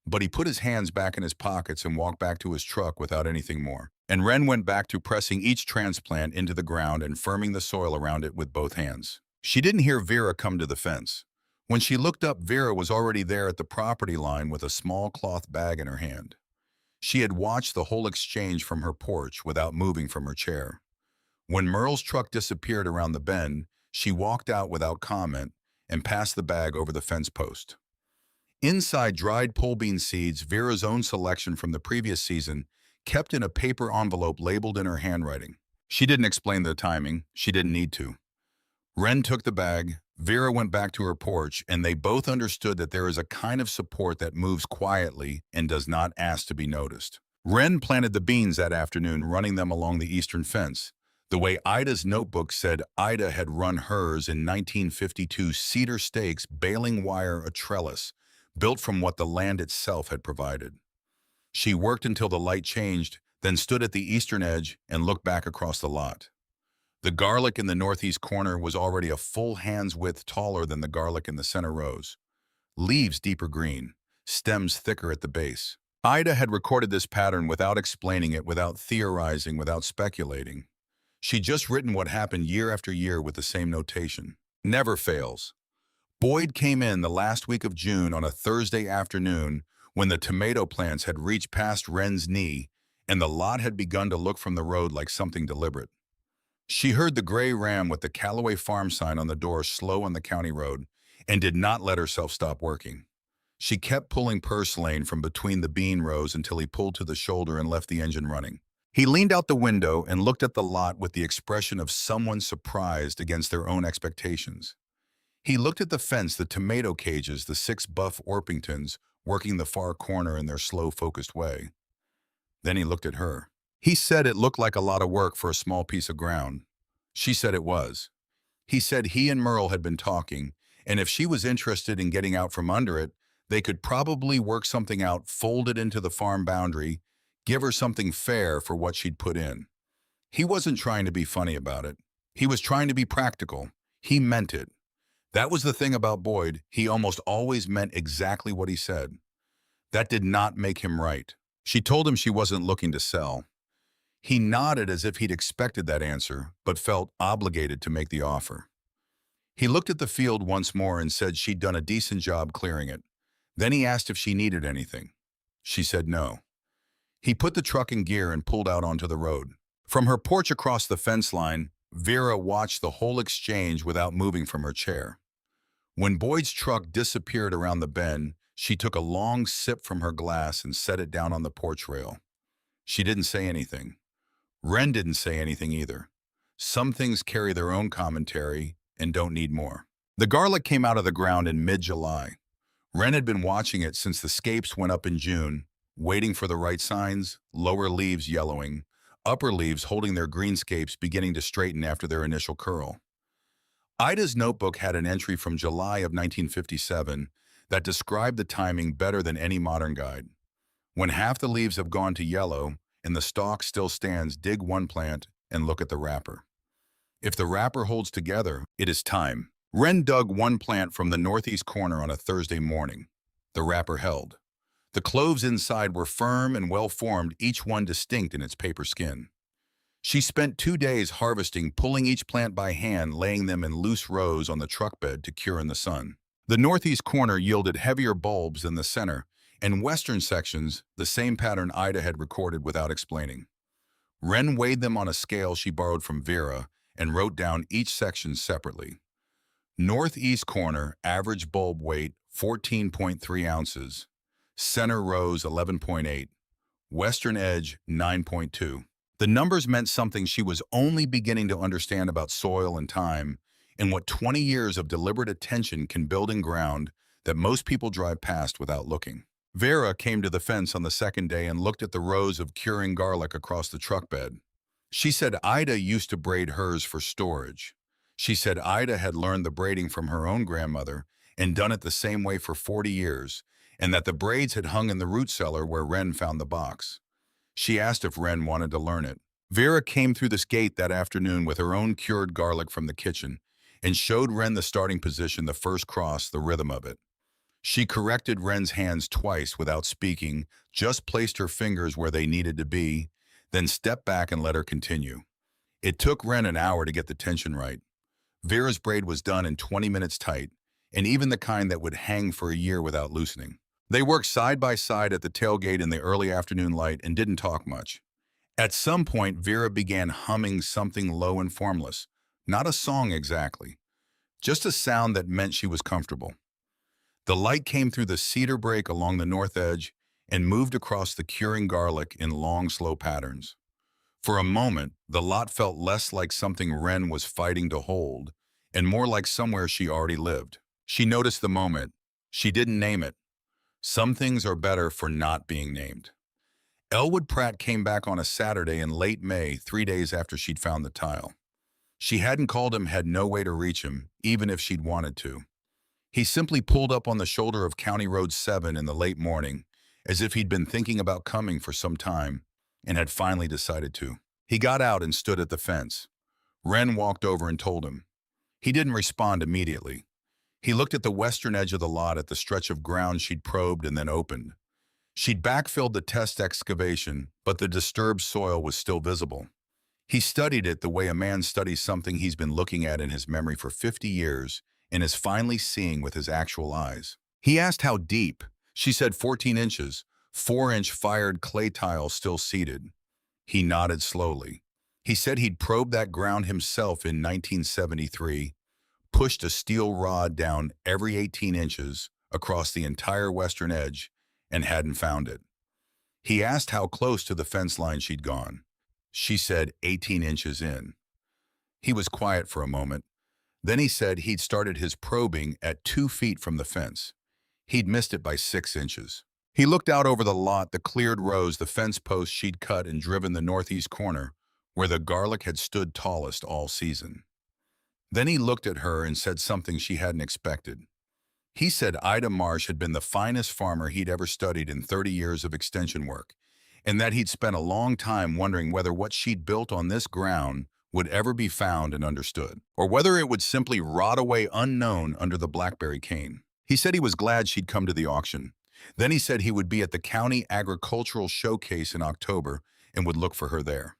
But he put his hands back in his pockets and walked back to his truck without anything more. And Wren went back to pressing each transplant into the ground and firming the soil around it with both hands. She didn't hear Vera come to the fence. When she looked up, Vera was already there at the property line with a small cloth bag in her hand. She had watched the whole exchange from her porch without moving from her chair. When Merle's truck disappeared around the bend, she walked out without comment and passed the bag over the fence post. Inside dried pole bean seeds, Vera's own selection from the previous season, kept in a paper envelope labeled in her handwriting. She didn't explain the timing. She didn't need to. Wren took the bag, Vera went back to her porch, and they both understood that there is a kind of support that moves quietly and does not ask to be noticed. Wren planted the beans that afternoon, running them along the eastern fence, the way Ida's notebook said Ida had run hers in 1952, cedar stakes, baling wire, a trellis, built from what the land itself had provided. She worked until the light changed, then stood at the eastern edge and looked back across the lot. The garlic in the northeast corner was already a full hand's width taller than the garlic in the center rows. Leaves deeper green, stems thicker at the base. Ida had recorded this pattern without explaining it, without theorizing, without speculating. She'd just written what happened year after year with the same notation. Never fails. Boyd came in the last week of June on a Thursday afternoon when the tomato plants had reached past Wren's knee and the lot had begun to look from the road like something deliberate. She heard the gray Ram with the Callaway farm sign on the door slow on the county road and did not let herself stop working. She kept pulling purslane from between the bean rows until he pulled to the shoulder and left the engine running. He leaned out the window and looked at the lot with the expression of someone surprised against their own expectations. He looked at the fence, the tomato cages, the 6 buff Orpingtons working the far corner in their slow, focused way. Then he looked at her. He said it looked like a lot of work for a small piece of ground. She said it was. He said he and Merle had been talking, and if she was interested in getting out from under it, they could probably work something out, fold it into the farm boundary, give her something fair for what she'd put in. He wasn't trying to be funny about it. He was trying to be practical. He meant it. That was the thing about Boyd. He almost always meant exactly what he said. That did not make him right. She told him she wasn't looking to sell. He nodded as if he'd expected that answer, but felt obligated to make the offer. He looked at the field once more and said she'd done a decent job clearing it. Then he asked if she needed anything. She said no. He put the truck in gear and pulled out onto the road. From her porch across the fence line, Vera watched the whole exchange without moving from her chair. When Boyd's truck disappeared around the bend, she took a long sip from her glass and set it down on the porch rail. She didn't say anything. Wren didn't say anything either. Some things carry their own commentary and don't need more. The garlic came out of the ground in mid-July. Wren had been watching it since the scapes went up in June, waiting for the right signs, lower leaves yellowing, upper leaves holding their green scapes beginning to straighten after their initial curl. Ida's notebook had an entry from July of 1957 that described the timing better than any modern guide. When half the leaves have gone to yellow and the stalk still stands, dig one plant and look at the wrapper. If the wrapper holds together, it is time. Wren dug one plant from the northeast corner on a Thursday morning. The wrapper held. The cloves inside were firm and well-formed, each one distinct in its paper skin. She spent 2 days harvesting, pulling each plant by hand, laying them in loose rows on the truck bed to cure in the sun. The northeast corner yielded heavier bulbs than the center, and western sections, the same pattern Ida had recorded without explaining. Wren weighed them on a scale she borrowed from Vera and wrote down each section separately. Northeast corner, average bulb weight 14.3 ounces. Center rows 11.8. Western edge 9.2. The numbers meant something she was only beginning to understand about soil and time, and what 20 years of deliberate attention can build in ground that most people drive past without looking. Vera came to the fence on the second day and looked at the rows of curing garlic across the truck bed. She said Ida used to braid hers for storage. She said Ida had learned the braiding from her own grandmother and done it the same way for 40 years, and that the braids had hung in the root cellar where Wren found the box. She asked if Wren wanted to learn it. Vera came through this gate that afternoon with her own cured garlic from the kitchen and showed Wren the starting position, the first cross, the rhythm of it. She corrected Wren's hands twice without speaking, just placed her fingers where they needed to be, then stepped back and let her continue. It took Wren an hour to get the tension right. Vera's braid was done in 20 minutes tight, and even the kind that would hang for a year without loosening. They worked side by side at the tailgate in the early afternoon light and didn't talk much. At some point, Vera began humming something low and formless. Not a song exactly, just a sound that meant she was comfortable. The light came through the cedar break along the north edge and moved across the curing garlic in long, slow patterns. For a moment, the lot felt less like something Wren was fighting to hold and more like somewhere she already lived. She noticed the moment. She didn't name it. Some things are better for not being named. Elwood Pratt came back on a Saturday in late May, 3 days after she'd found the tile. She hadn't called him, had no way to reach him, even if she'd wanted to. He simply pulled up on the shoulder of County Road 7 in the late morning, as if he'd been thinking about coming for some time and had finally decided to. He got out and stood at the fence. Wren walked over and told him. He didn't respond immediately. He looked at the western edge of the lot at the stretch of ground she'd probed and then opened. She'd backfilled the test excavation, but the disturbed soil was still visible. He studied it the way a man studies something he's been looking at in his memory for 50 years and is finally seeing with his actual eyes. He asked how deep. She said 14 inches, 4-inch fired clay tile still seated. He nodded slowly. He said he'd probed that ground himself in 1973, pushed a steel rod down every 18 inches across the entire western edge, and hadn't found it. He asked how close to the fence line she'd gone. She said 18 inches in. He was quiet for a moment. Then he said he'd started his probing at 2 feet from the fence. He'd missed it by 6 inches. He looked out over the lot, the cleared rows, the fence posts she'd cut and driven the northeast corner, where the garlic had stood tallest all season. Then he looked at her and said something she hadn't expected. He said Ida Marsh had been the finest farmer he'd ever studied in 30 years of extension work, and that he'd spent a long time wondering whether what she'd built on this ground would ever be found and understood, or whether it would simply rot away unknown under the blackberry cane. He said he was glad she'd come to the auction. Then he said he would be at the county agricultural showcase in October and would look for her there.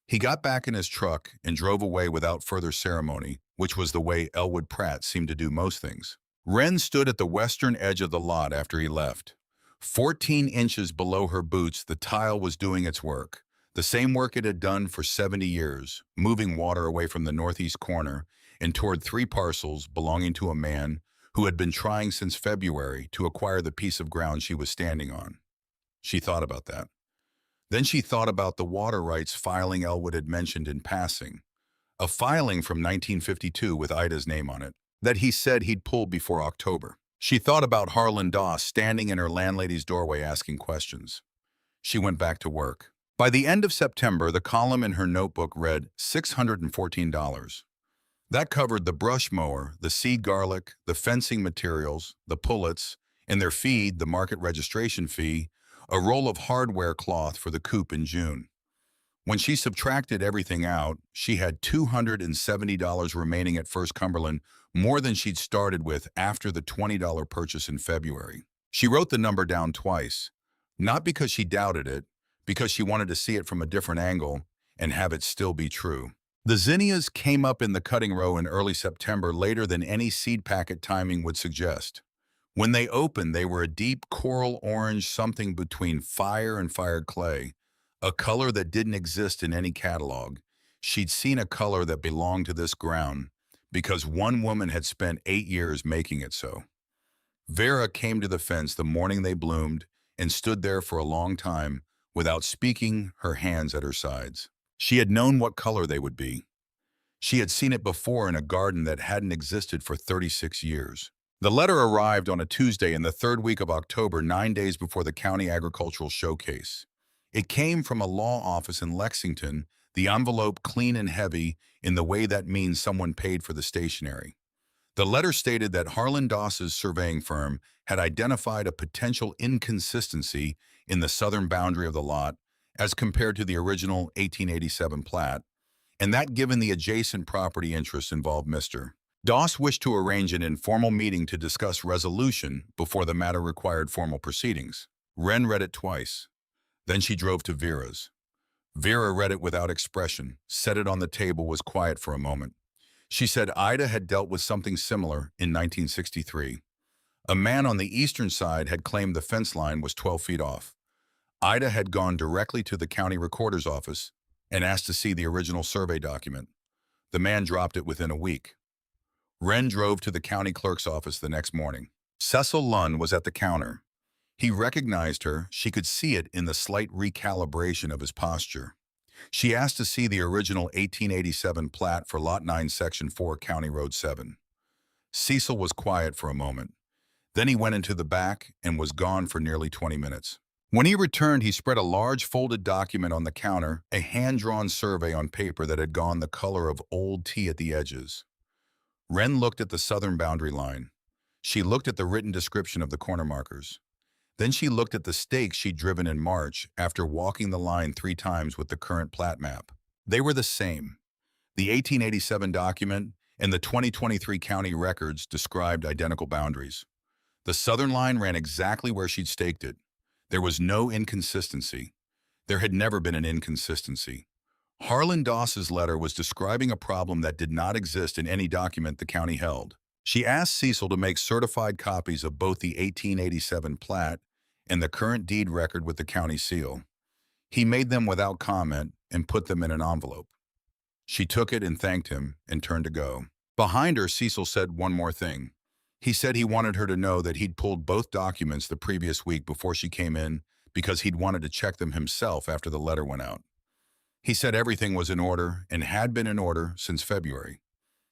He got back in his truck and drove away without further ceremony, which was the way Elwood Pratt seemed to do most things. Wren stood at the western edge of the lot after he left. 14 inches below her boots, the tile was doing its work. The same work it had done for 70 years, moving water away from the northeast corner and toward 3 parcels belonging to a man who had been trying since February to acquire the piece of ground she was standing on. She thought about that. Then she thought about the water rights filing Elwood had mentioned in passing, a filing from 1952 with Ida's name on it, that he said he'd pulled before October. She thought about Harlan Doss standing in her landlady's doorway asking questions. She went back to work. By the end of September, the column in her notebook read $614. That covered the brush mower, the seed garlic, the fencing materials, the pullets, and their feed, the market registration fee, a roll of hardware cloth for the coop in June. When she subtracted everything out, she had $270 remaining at First Cumberland, more than she'd started with after the $20 purchase in February. She wrote the number down twice, not because she doubted it, because she wanted to see it from a different angle and have it still be true. The zinnias came up in the cutting row in early September, later than any seed packet timing would suggest. When they opened, they were a deep coral orange, something between fire and fired clay, a color that didn't exist in any catalog. She'd seen a color that belonged to this ground, because one woman had spent 8 years making it so. Vera came to the fence the morning they bloomed and stood there for a long time without speaking, her hands at her sides. She had known what color they would be. She had seen it before in a garden that hadn't existed for 36 years. The letter arrived on a Tuesday in the third week of October, 9 days before the county agricultural showcase. It came from a law office in Lexington, the envelope clean and heavy in the way that means someone paid for the stationery. The letter stated that Harlan Doss's surveying firm had identified a potential inconsistency in the southern boundary of the lot as compared to the original 1887 plat, and that given the adjacent property interests involved, Mr. Doss wished to arrange an informal meeting to discuss resolution before the matter required formal proceedings. Wren read it twice. Then she drove to Vera's. Vera read it without expression, set it on the table, was quiet for a moment. She said Ida had dealt with something similar in 1963. A man on the eastern side had claimed the fence line was 12 feet off. Ida had gone directly to the county recorder's office and asked to see the original survey document. The man dropped it within a week. Wren drove to the county clerk's office the next morning. Cecil Lund was at the counter. He recognized her. She could see it in the slight recalibration of his posture. She asked to see the original 1887 plat for Lot 9, Section 4, County Road 7. Cecil was quiet for a moment. Then he went into the back and was gone for nearly 20 minutes. When he returned, he spread a large folded document on the counter, a hand-drawn survey on paper that had gone the color of old tea at the edges. Wren looked at the southern boundary line. She looked at the written description of the corner markers. Then she looked at the stakes she'd driven in March after walking the line 3 times with the current plat map. They were the same. The 1887 document and the 2023 county records described identical boundaries. The southern line ran exactly where she'd staked it. There was no inconsistency. There had never been an inconsistency. Harlan Doss's letter was describing a problem that did not exist in any document the county held. She asked Cecil to make certified copies of both the 1887 plat and the current deed record with the county seal. He made them without comment and put them in an envelope. She took it and thanked him and turned to go. Behind her, Cecil said one more thing. He said he wanted her to know that he'd pulled both documents the previous week before she came in because he'd wanted to check them himself after the letter went out. He said everything was in order and had been in order since February.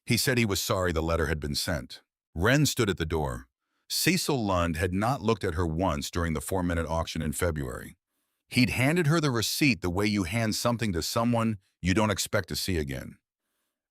He said he was sorry the letter had been sent. Wren stood at the door. Cecil Lund had not looked at her once during the 4-minute auction in February. He'd handed her the receipt the way you hand something to someone you don't expect to see again.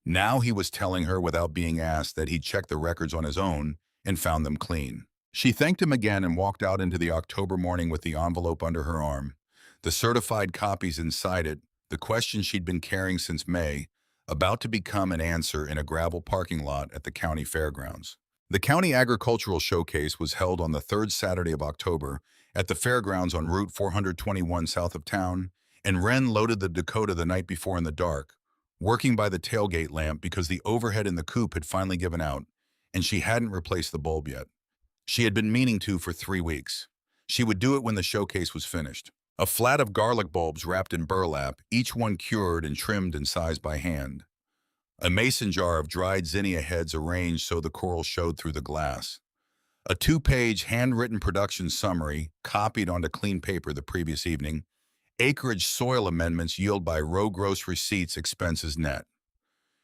Now he was telling her without being asked that he'd checked the records on his own and found them clean. She thanked him again and walked out into the October morning with the envelope under her arm, the certified copies inside it, the question she'd been carrying since May, about to become an answer in a gravel parking lot at the county fairgrounds. The county agricultural showcase was held on the 3rd Saturday of October at the fairgrounds on Route 421 south of town, and Wren loaded the Dakota the night before in the dark, working by the tailgate lamp because the overhead in the coupe had finally given out, and she hadn't replaced the bulb yet. She had been meaning to for 3 weeks. She would do it when the showcase was finished. A flat of garlic bulbs wrapped in burlap, each one cured and trimmed and sized by hand. A mason jar of dried zinnia heads arranged so the coral showed through the glass. A 2-page handwritten production summary copied onto clean paper the previous evening. Acreage soil amendments yield by row gross receipts expenses net.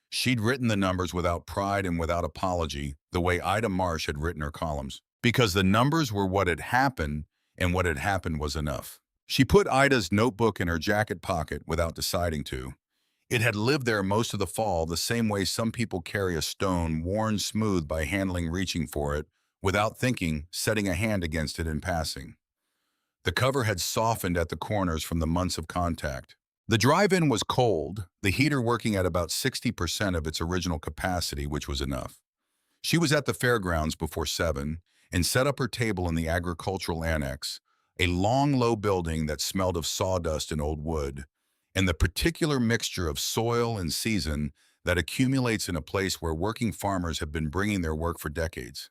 She'd written the numbers without pride and without apology, the way Ida Marsh had written her columns, because the numbers were what had happened, and what had happened was enough. She put Ida's notebook in her jacket pocket without deciding to. It had lived there most of the fall, the same way some people carry a stone worn smooth by handling reaching for it, without thinking, setting a hand against it in passing. The cover had softened at the corners from the months of contact. The drive-in was cold, the heater working at about 60% of its original capacity, which was enough. She was at the fairgrounds before 7 and set up her table in the agricultural annex, a long, low building that smelled of sawdust and old wood, and the particular mixture of soil and season that accumulates in a place where working farmers have been bringing their work for decades.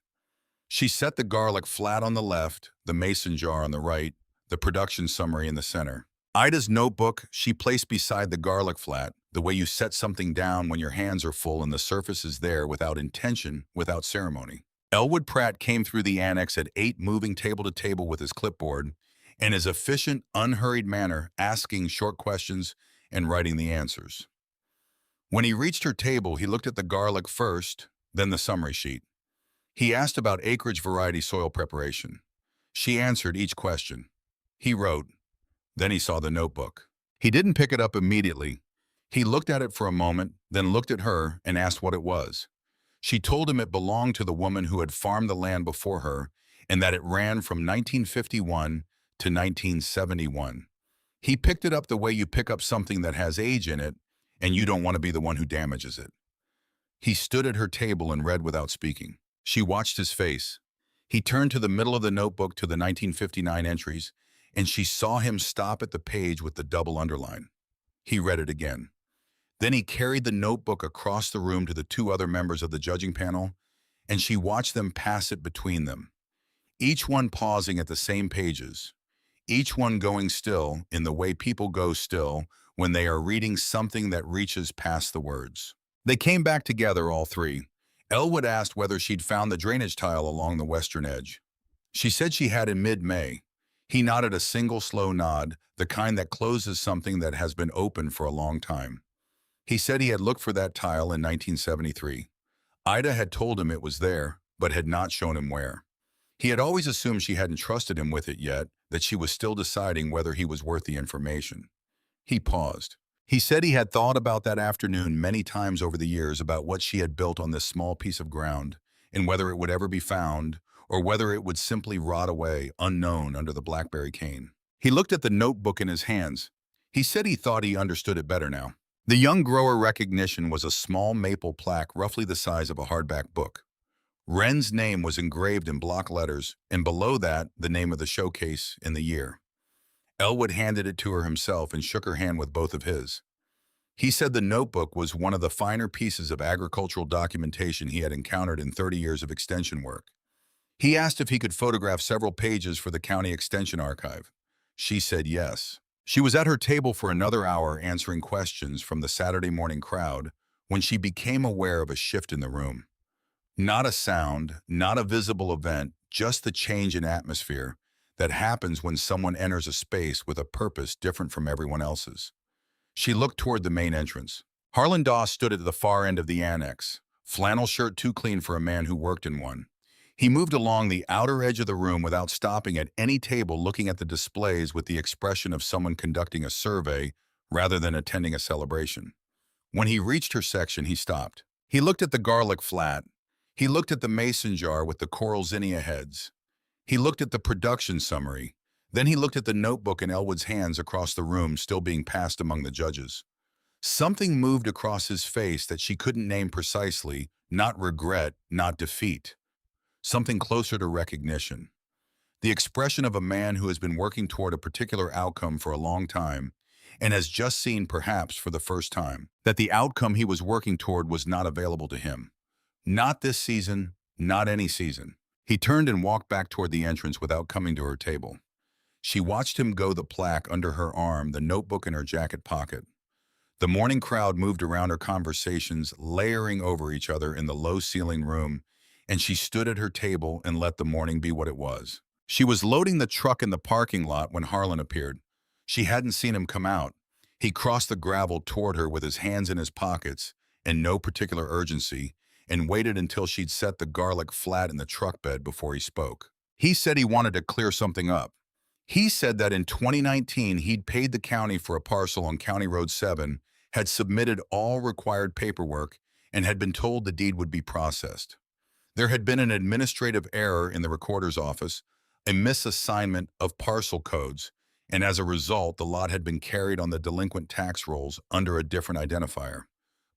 She set the garlic flat on the left, the mason jar on the right, the production summary in the center. Ida's notebook she placed beside the garlic flat, The way you set something down when your hands are full and the surface is there without intention, without ceremony. Elwood Pratt came through the annex at 8, moving table to table with his clipboard, in his efficient, unhurried manner, asking short questions and writing the answers. When he reached her table, he looked at the garlic first, then the summary sheet. He asked about acreage variety soil preparation. She answered each question. He wrote. Then he saw the notebook. He didn't pick it up immediately. He looked at it for a moment, then looked at her and asked what it was. She told him it belonged to the woman who had farmed the land before her and that it ran from 1951 to 1971. He picked it up the way you pick up something that has age in it, and you don't want to be the one who damages it. He stood at her table and read without speaking. She watched his face. He turned to the middle of the notebook to the 1959 entries, and she saw him stop at the page with the double underline. He read it again. Then he carried the notebook across the room to the two other members of the judging panel, and she watched them pass it between them, each one pausing at the same pages, each one going still in the way people go still when they are reading something that reaches past the words. They came back together, all three. Elwood asked whether she'd found the drainage tile along the western edge. She said she had in mid-May. He nodded a single slow nod, the kind that closes something that has been open for a long time. He said he had looked for that tile in 1973. Ida had told him it was there, but had not shown him where. He had always assumed she hadn't trusted him with it yet, that she was still deciding whether he was worth the information. He paused. He said he had thought about that afternoon many times over the years about what she had built on this small piece of ground, and whether it would ever be found, or whether it would simply rot away, unknown, under the blackberry cane. He looked at the notebook in his hands. He said he thought he understood it better now. The young grower recognition was a small maple plaque roughly the size of a hardback book. Wren's name was engraved in block letters, and below that, the name of the showcase and the year. Elwood handed it to her himself and shook her hand with both of his. He said the notebook was one of the finer pieces of agricultural documentation he had encountered in 30 years of extension work. He asked if he could photograph several pages for the county extension archive. She said yes. She was at her table for another hour answering questions from the Saturday morning crowd when she became aware of a shift in the room. Not a sound, not a visible event, just the change in atmosphere that happens when someone enters a space with a purpose different from everyone else's. She looked toward the main entrance. Harlan Doss stood at the far end of the annex, flannel shirt too clean for a man who worked in one. He moved along the outer edge of the room without stopping at any table, looking at the displays with the expression of someone conducting a survey rather than attending a celebration. When he reached her section, he stopped. He looked at the garlic flat. He looked at the mason jar with the coral zinnia heads. He looked at the production summary. Then he looked at the notebook in Elwood's hands across the room, still being passed among the judges. Something moved across his face that she couldn't name precisely, not regret, not defeat. Something closer to recognition. The expression of a man who has been working toward a particular outcome for a long time and has just seen, perhaps for the first time, that the outcome he was working toward was not available to him. Not this season, not any season. He turned and walked back toward the entrance without coming to her table. She watched him go, the plaque under her arm, the notebook in her jacket pocket. The morning crowd moved around her, conversations layering over each other in the low-ceiling room, and she stood at her table and let the morning be what it was. She was loading the truck in the parking lot when Harlan appeared. She hadn't seen him come out. He crossed the gravel toward her with his hands in his pockets, in no particular urgency, and waited until she'd set the garlic flat in the truck bed before he spoke. He said he wanted to clear something up. He said that in 2019 he'd paid the county for a parcel on County Road 7, had submitted all required paperwork, and had been told the deed would be processed. There had been an administrative error in the recorder's office, a misassignment of parcel codes, and as a result, the lot had been carried on the delinquent tax rolls under a different identifier.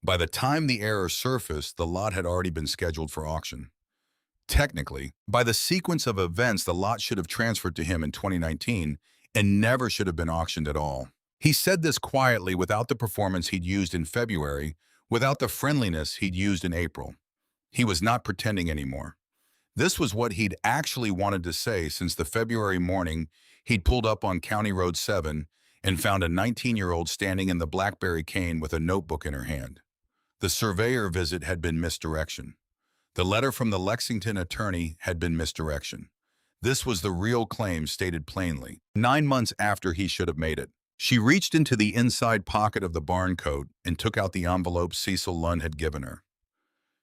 By the time the error surfaced, the lot had already been scheduled for auction. Technically, by the sequence of events, the lot should have transferred to him in 2019 and never should have been auctioned at all. He said this quietly, without the performance he'd used in February, without the friendliness he'd used in April. He was not pretending anymore. This was what he'd actually wanted to say since the February morning he'd pulled up on County Road 7 and found a 19-year-old standing in the Blackberry cane with a notebook in her hand. The surveyor visit had been misdirection. The letter from the Lexington attorney had been misdirection. This was the real claim stated plainly, 9 months after he should have made it. She reached into the inside pocket of the barn coat and took out the envelope Cecil Lund had given her.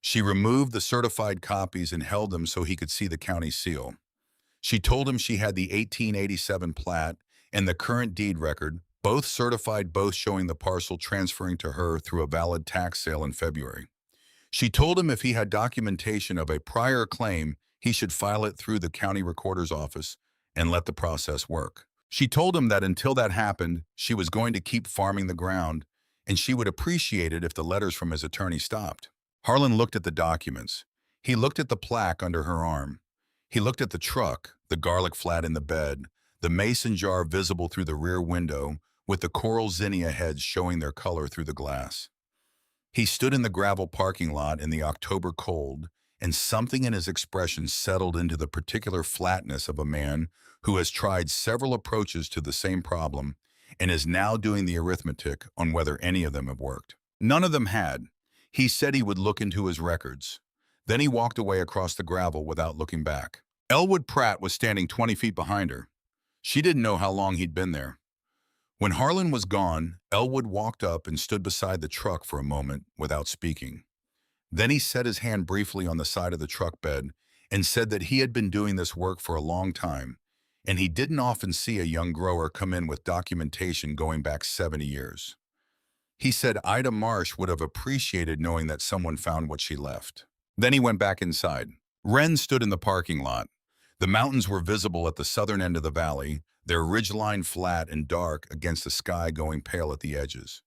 She removed the certified copies and held them so he could see the county seal. She told him she had the 1887 plat and the current deed record, both certified, both showing the parcel transferring to her through a valid tax sale in February. She told him if he had documentation of a prior claim, he should file it through the county recorder's office and let the process work. She told him that until that happened, she was going to keep farming the ground, and she would appreciate it if the letters from his attorney stopped. Harlan looked at the documents. He looked at the plaque under her arm. He looked at the truck, the garlic flat in the bed, the mason jar visible through the rear window, with the coral zinnia heads showing their color through the glass. He stood in the gravel parking lot in the October cold, and something in his expression settled into the particular flatness of a man who has tried several approaches to the same problem and is now doing the arithmetic on whether any of them have worked. None of them had. He said he would look into his records. Then he walked away across the gravel without looking back. Elwood Pratt was standing 20 feet behind her. She didn't know how long he'd been there. When Harlan was gone, Elwood walked up and stood beside the truck for a moment without speaking. Then he set his hand briefly on the side of the truck bed and said that he had been doing this work for a long time, and he didn't often see a young grower come in with documentation going back 70 years. He said Ida Marsh would have appreciated knowing that someone found what she left. Then he went back inside. Wren stood in the parking lot. The mountains were visible at the southern end of the valley, their ridgeline flat and dark against the sky going pale at the edges.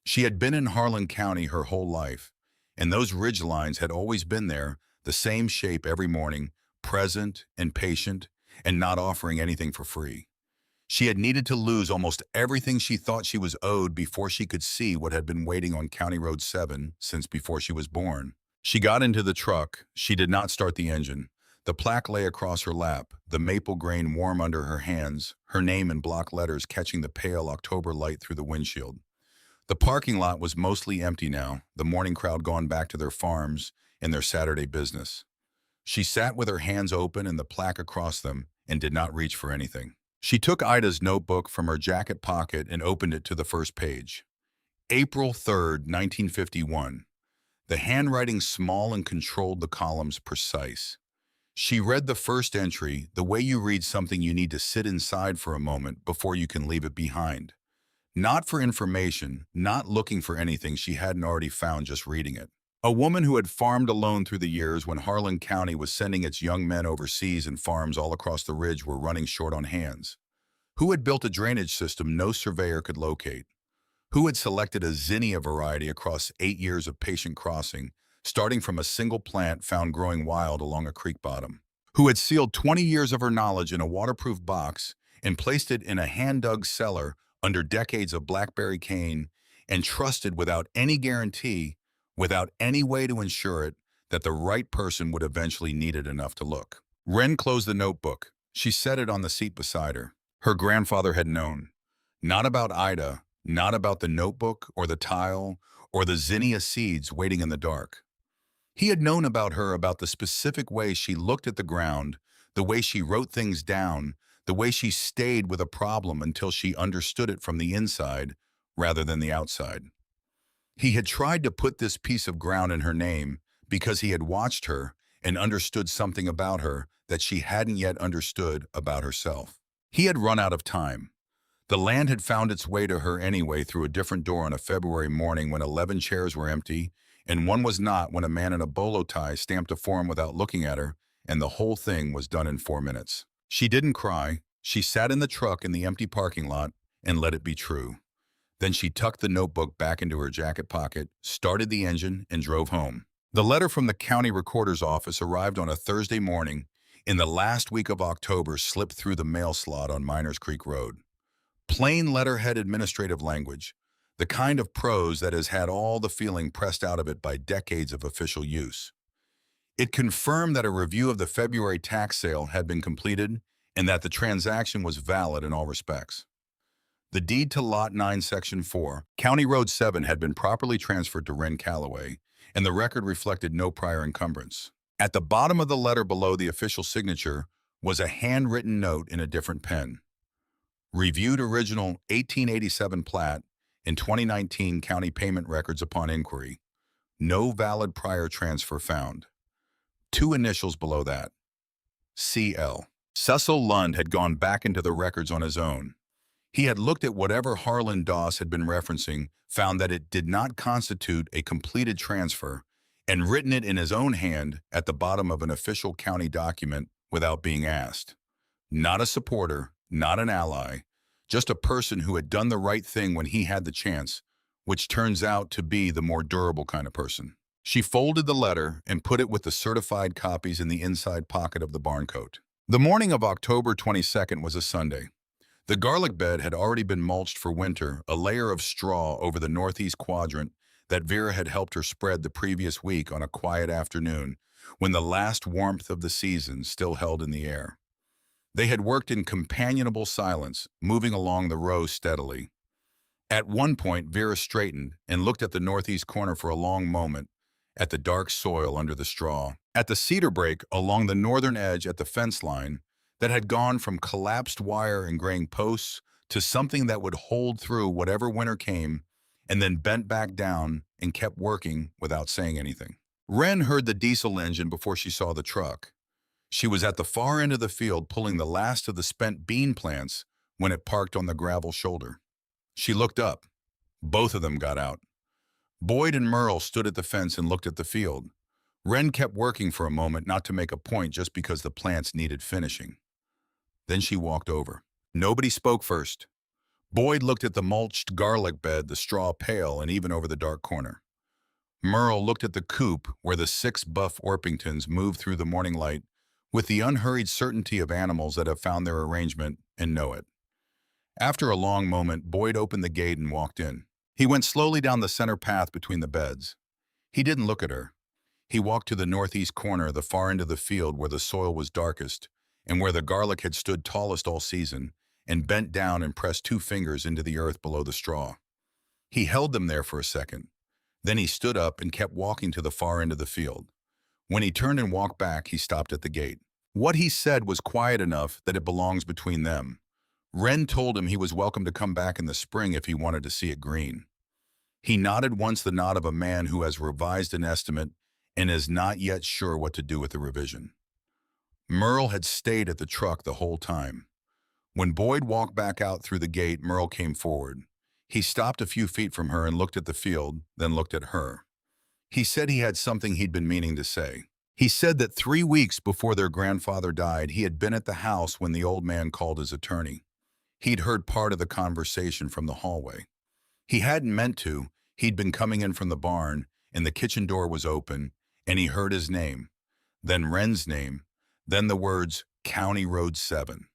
She had been in Harlan County her whole life, and those ridgelines had always been there, the same shape every morning, present and patient, and not offering anything for free. She had needed to lose almost everything she thought she was owed before she could see what had been waiting on County Road 7 since before she was born. She got into the truck. She did not start the engine. The plaque lay across her lap, the maple grain warm under her hands, her name in block letters catching the pale October light through the windshield. The parking lot was mostly empty now, the morning crowd gone back to their farms and their Saturday business. She sat with her hands open and the plaque across them and did not reach for anything. She took Ida's notebook from her jacket pocket and opened it to the first page. April 3rd, 1951. The handwriting small and controlled, the columns precise. She read the first entry, the way you read something you need to sit inside for a moment before you can leave it behind. Not for information, not looking for anything she hadn't already found just reading it. A woman who had farmed alone through the years when Harlan County was sending its young men overseas and farms all across the ridge were running short on hands. Who had built a drainage system no surveyor could locate? Who had selected a zinnia variety across 8 years of patient crossing, starting from a single plant found growing wild along a creek bottom? Who had sealed 20 years of her knowledge in a waterproof box and placed it in a hand-dug cellar under decades of blackberry cane and trusted without any guarantee, without any way to ensure it, that the right person would eventually need it enough to look? Wren closed the notebook. She set it on the seat beside her. Her grandfather had known. Not about Ida, not about the notebook or the tile or the zinnia seeds waiting in the dark. He had known about her, about the specific way she looked at the ground, the way she wrote things down, the way she stayed with a problem until she understood it from the inside rather than the outside. He had tried to put this piece of ground in her name because he had watched her and understood something about her that she hadn't yet understood about herself. He had run out of time. The land had found its way to her anyway through a different door on a February morning when 11 chairs were empty and one was not, when a man in a bolo tie stamped a form without looking at her, and the whole thing was done in 4 minutes. She didn't cry. She sat in the truck in the empty parking lot and let it be true. Then she tucked the notebook back into her jacket pocket, started the engine, and drove home. The letter from the county recorder's office arrived on a Thursday morning in the last week of October, slipped through the mail slot on Miners Creek Road. Plain letterhead administrative language, the kind of prose that has had all the feeling pressed out of it by decades of official use. It confirmed that a review of the February tax sale had been completed and that the transaction was valid in all respects. The deed to Lot 9, Section 4, County Road 7 had been properly transferred to Wren Calloway, and the record reflected no prior encumbrance. At the bottom of the letter below the official signature was a handwritten note in a different pen. Reviewed original 1887 plat in 2019 county payment records upon inquiry. No valid prior transfer found. Two initials below that. CL. Cecil Lund had gone back into the records on his own. He had looked at whatever Harlan Doss had been referencing, found that it did not constitute a completed transfer, and written it in his own hand at the bottom of an official county document without being asked. Not a supporter, not an ally, just a person who had done the right thing when he had the chance, which turns out to be the more durable kind of person. She folded the letter and put it with the certified copies in the inside pocket of the barn coat. The morning of October 22nd was a Sunday. The garlic bed had already been mulched for winter, a layer of straw over the northeast quadrant that Vera had helped her spread the previous week on a quiet afternoon when the last warmth of the season still held in the air. They had worked in companionable silence, moving along the row steadily. At one point, Vera straightened and looked at the northeast corner for a long moment, at the dark soil under the straw, at the cedar break along the northern edge at the fence line that had gone from collapsed wire and graying posts to something that would hold through whatever winter came, and then bent back down and kept working without saying anything. Wren heard the diesel engine before she saw the truck. She was at the far end of the field pulling the last of the spent bean plants when it parked on the gravel shoulder. She looked up. Both of them got out. Boyd and Merle stood at the fence and looked at the field. Wren kept working for a moment, not to make a point, just because the plants needed finishing. Then she walked over. Nobody spoke first. Boyd looked at the mulched garlic bed, the straw pail, and even over the dark corner. Merle looked at the coop where the 6 buff Orpingtons moved through the morning light with the unhurried certainty of animals that have found their arrangement and know it. After a long moment, Boyd opened the gate and walked in. He went slowly down the center path between the beds. He didn't look at her. He walked to the northeast corner, the far end of the field where the soil was darkest and where the garlic had stood tallest all season, and bent down and pressed 2 fingers into the earth below the straw. He held them there for a second. Then he stood up and kept walking to the far end of the field. When he turned and walked back, he stopped at the gate. What he said was quiet enough that it belongs between them. Wren told him he was welcome to come back in the spring if he wanted to see it green. He nodded once, the nod of a man who has revised an estimate and is not yet sure what to do with the revision. Merle had stayed at the truck the whole time. When Boyd walked back out through the gate, Merle came forward. He stopped a few feet from her and looked at the field, then looked at her. He said he had something he'd been meaning to say. He said that 3 weeks before their grandfather died, he had been at the house when the old man called his attorney. He'd heard part of the conversation from the hallway. He hadn't meant to. He'd been coming in from the barn, and the kitchen door was open, and he heard his name, then Wren's name, then the words, County Road 7.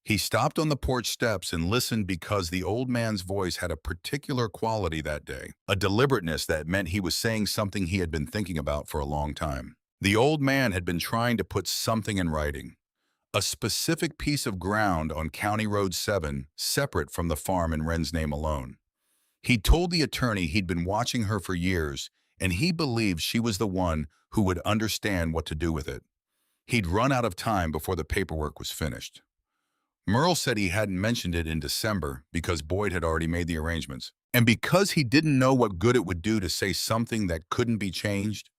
He stopped on the porch steps and listened because the old man's voice had a particular quality that day, a deliberateness that meant he was saying something he had been thinking about for a long time. The old man had been trying to put something in writing, a specific piece of ground on County Road 7, separate from the farm in Wren's name alone. He told the attorney he'd been watching her for years, and he believed she was the one who would understand what to do with it. He'd run out of time before the paperwork was finished. Merle said he hadn't mentioned it in December because Boyd had already made the arrangements, and because he didn't know what good it would do to say something that couldn't be changed,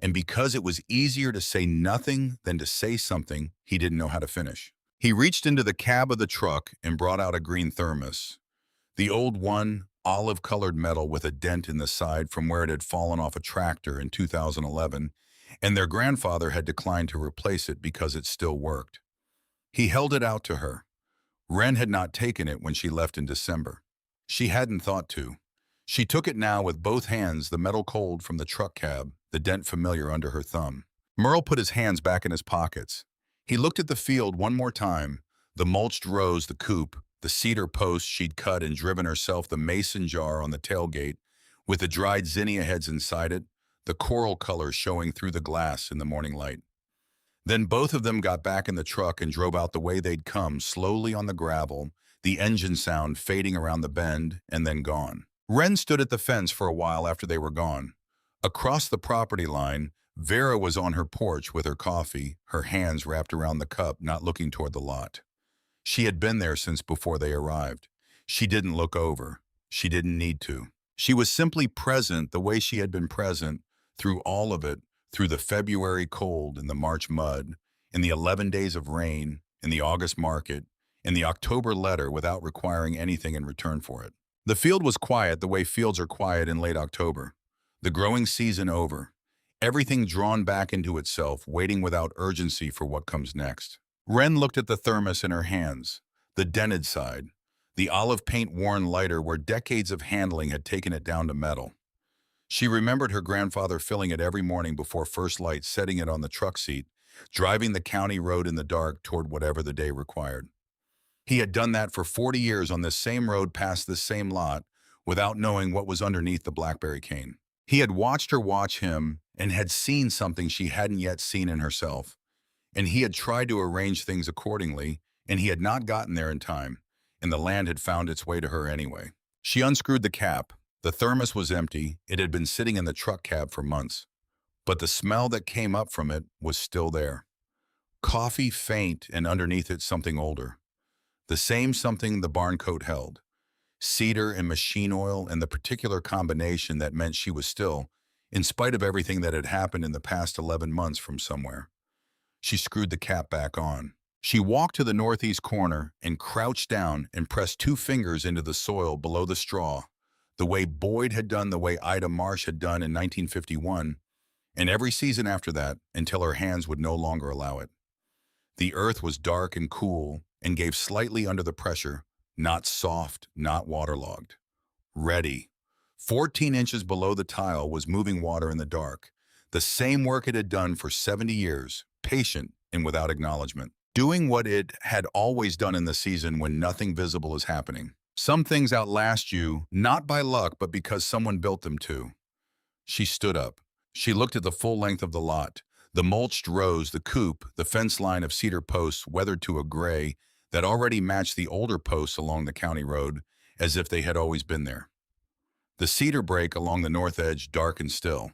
and because it was easier to say nothing than to say something he didn't know how to finish. He reached into the cab of the truck and brought out a green thermos. The old one, olive-colored metal with a dent in the side from where it had fallen off a tractor in 2011, and their grandfather had declined to replace it because it still worked. He held it out to her. Wren had not taken it when she left in December. She hadn't thought to. She took it now with both hands, the metal cold from the truck cab, the dent familiar under her thumb. Merle put his hands back in his pockets. He looked at the field one more time, the mulched rows, the coop, the cedar posts she'd cut and driven herself, the mason jar on the tailgate, with the dried zinnia heads inside it, the coral colors showing through the glass in the morning light. Then both of them got back in the truck and drove out the way they'd come, slowly on the gravel, the engine sound fading around the bend and then gone. Wren stood at the fence for a while after they were gone. Across the property line, Vera was on her porch with her coffee, her hands wrapped around the cup, not looking toward the lot. She had been there since before they arrived. She didn't look over. She didn't need to. She was simply present the way she had been present through all of it, through the February cold and the March mud, in the 11 days of rain, in the August market, in the October letter without requiring anything in return for it. The field was quiet the way fields are quiet in late October. The growing season over. Everything drawn back into itself, waiting without urgency for what comes next. Wren looked at the thermos in her hands, the dented side, the olive paint-worn lighter where decades of handling had taken it down to metal. She remembered her grandfather filling it every morning before first light, setting it on the truck seat, driving the county road in the dark toward whatever the day required. He had done that for 40 years on this same road past this same lot without knowing what was underneath the blackberry cane. He had watched her watch him and had seen something she hadn't yet seen in herself. And he had tried to arrange things accordingly, and he had not gotten there in time, and the land had found its way to her anyway. She unscrewed the cap. The thermos was empty. It had been sitting in the truck cab for months. But the smell that came up from it was still there. Coffee faint, and underneath it something older. The same something the barn coat held. Cedar and machine oil, and the particular combination that meant she was still, in spite of everything that had happened in the past 11 months from somewhere. She screwed the cap back on. She walked to the northeast corner and crouched down and pressed 2 fingers into the soil below the straw, the way Boyd had done, the way Ida Marsh had done in 1951, and every season after that until her hands would no longer allow it. The earth was dark and cool and gave slightly under the pressure, not soft, not waterlogged. Ready. 14 inches below the tile was moving water in the dark, the same work it had done for 70 years, patient and without acknowledgement, doing what it had always done in the season when nothing visible is happening. Some things outlast you, not by luck, but because someone built them to. She stood up. She looked at the full length of the lot, the mulched rows, the coop, the fence line of cedar posts weathered to a gray that already matched the older posts along the county road as if they had always been there. The cedar break along the north edge dark and still.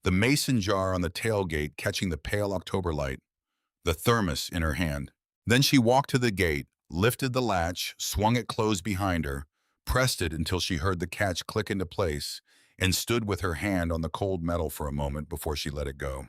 The mason jar on the tailgate catching the pale October light. The thermos in her hand. Then she walked to the gate, lifted the latch, swung it closed behind her, pressed it until she heard the catch click into place, and stood with her hand on the cold metal for a moment before she let it go.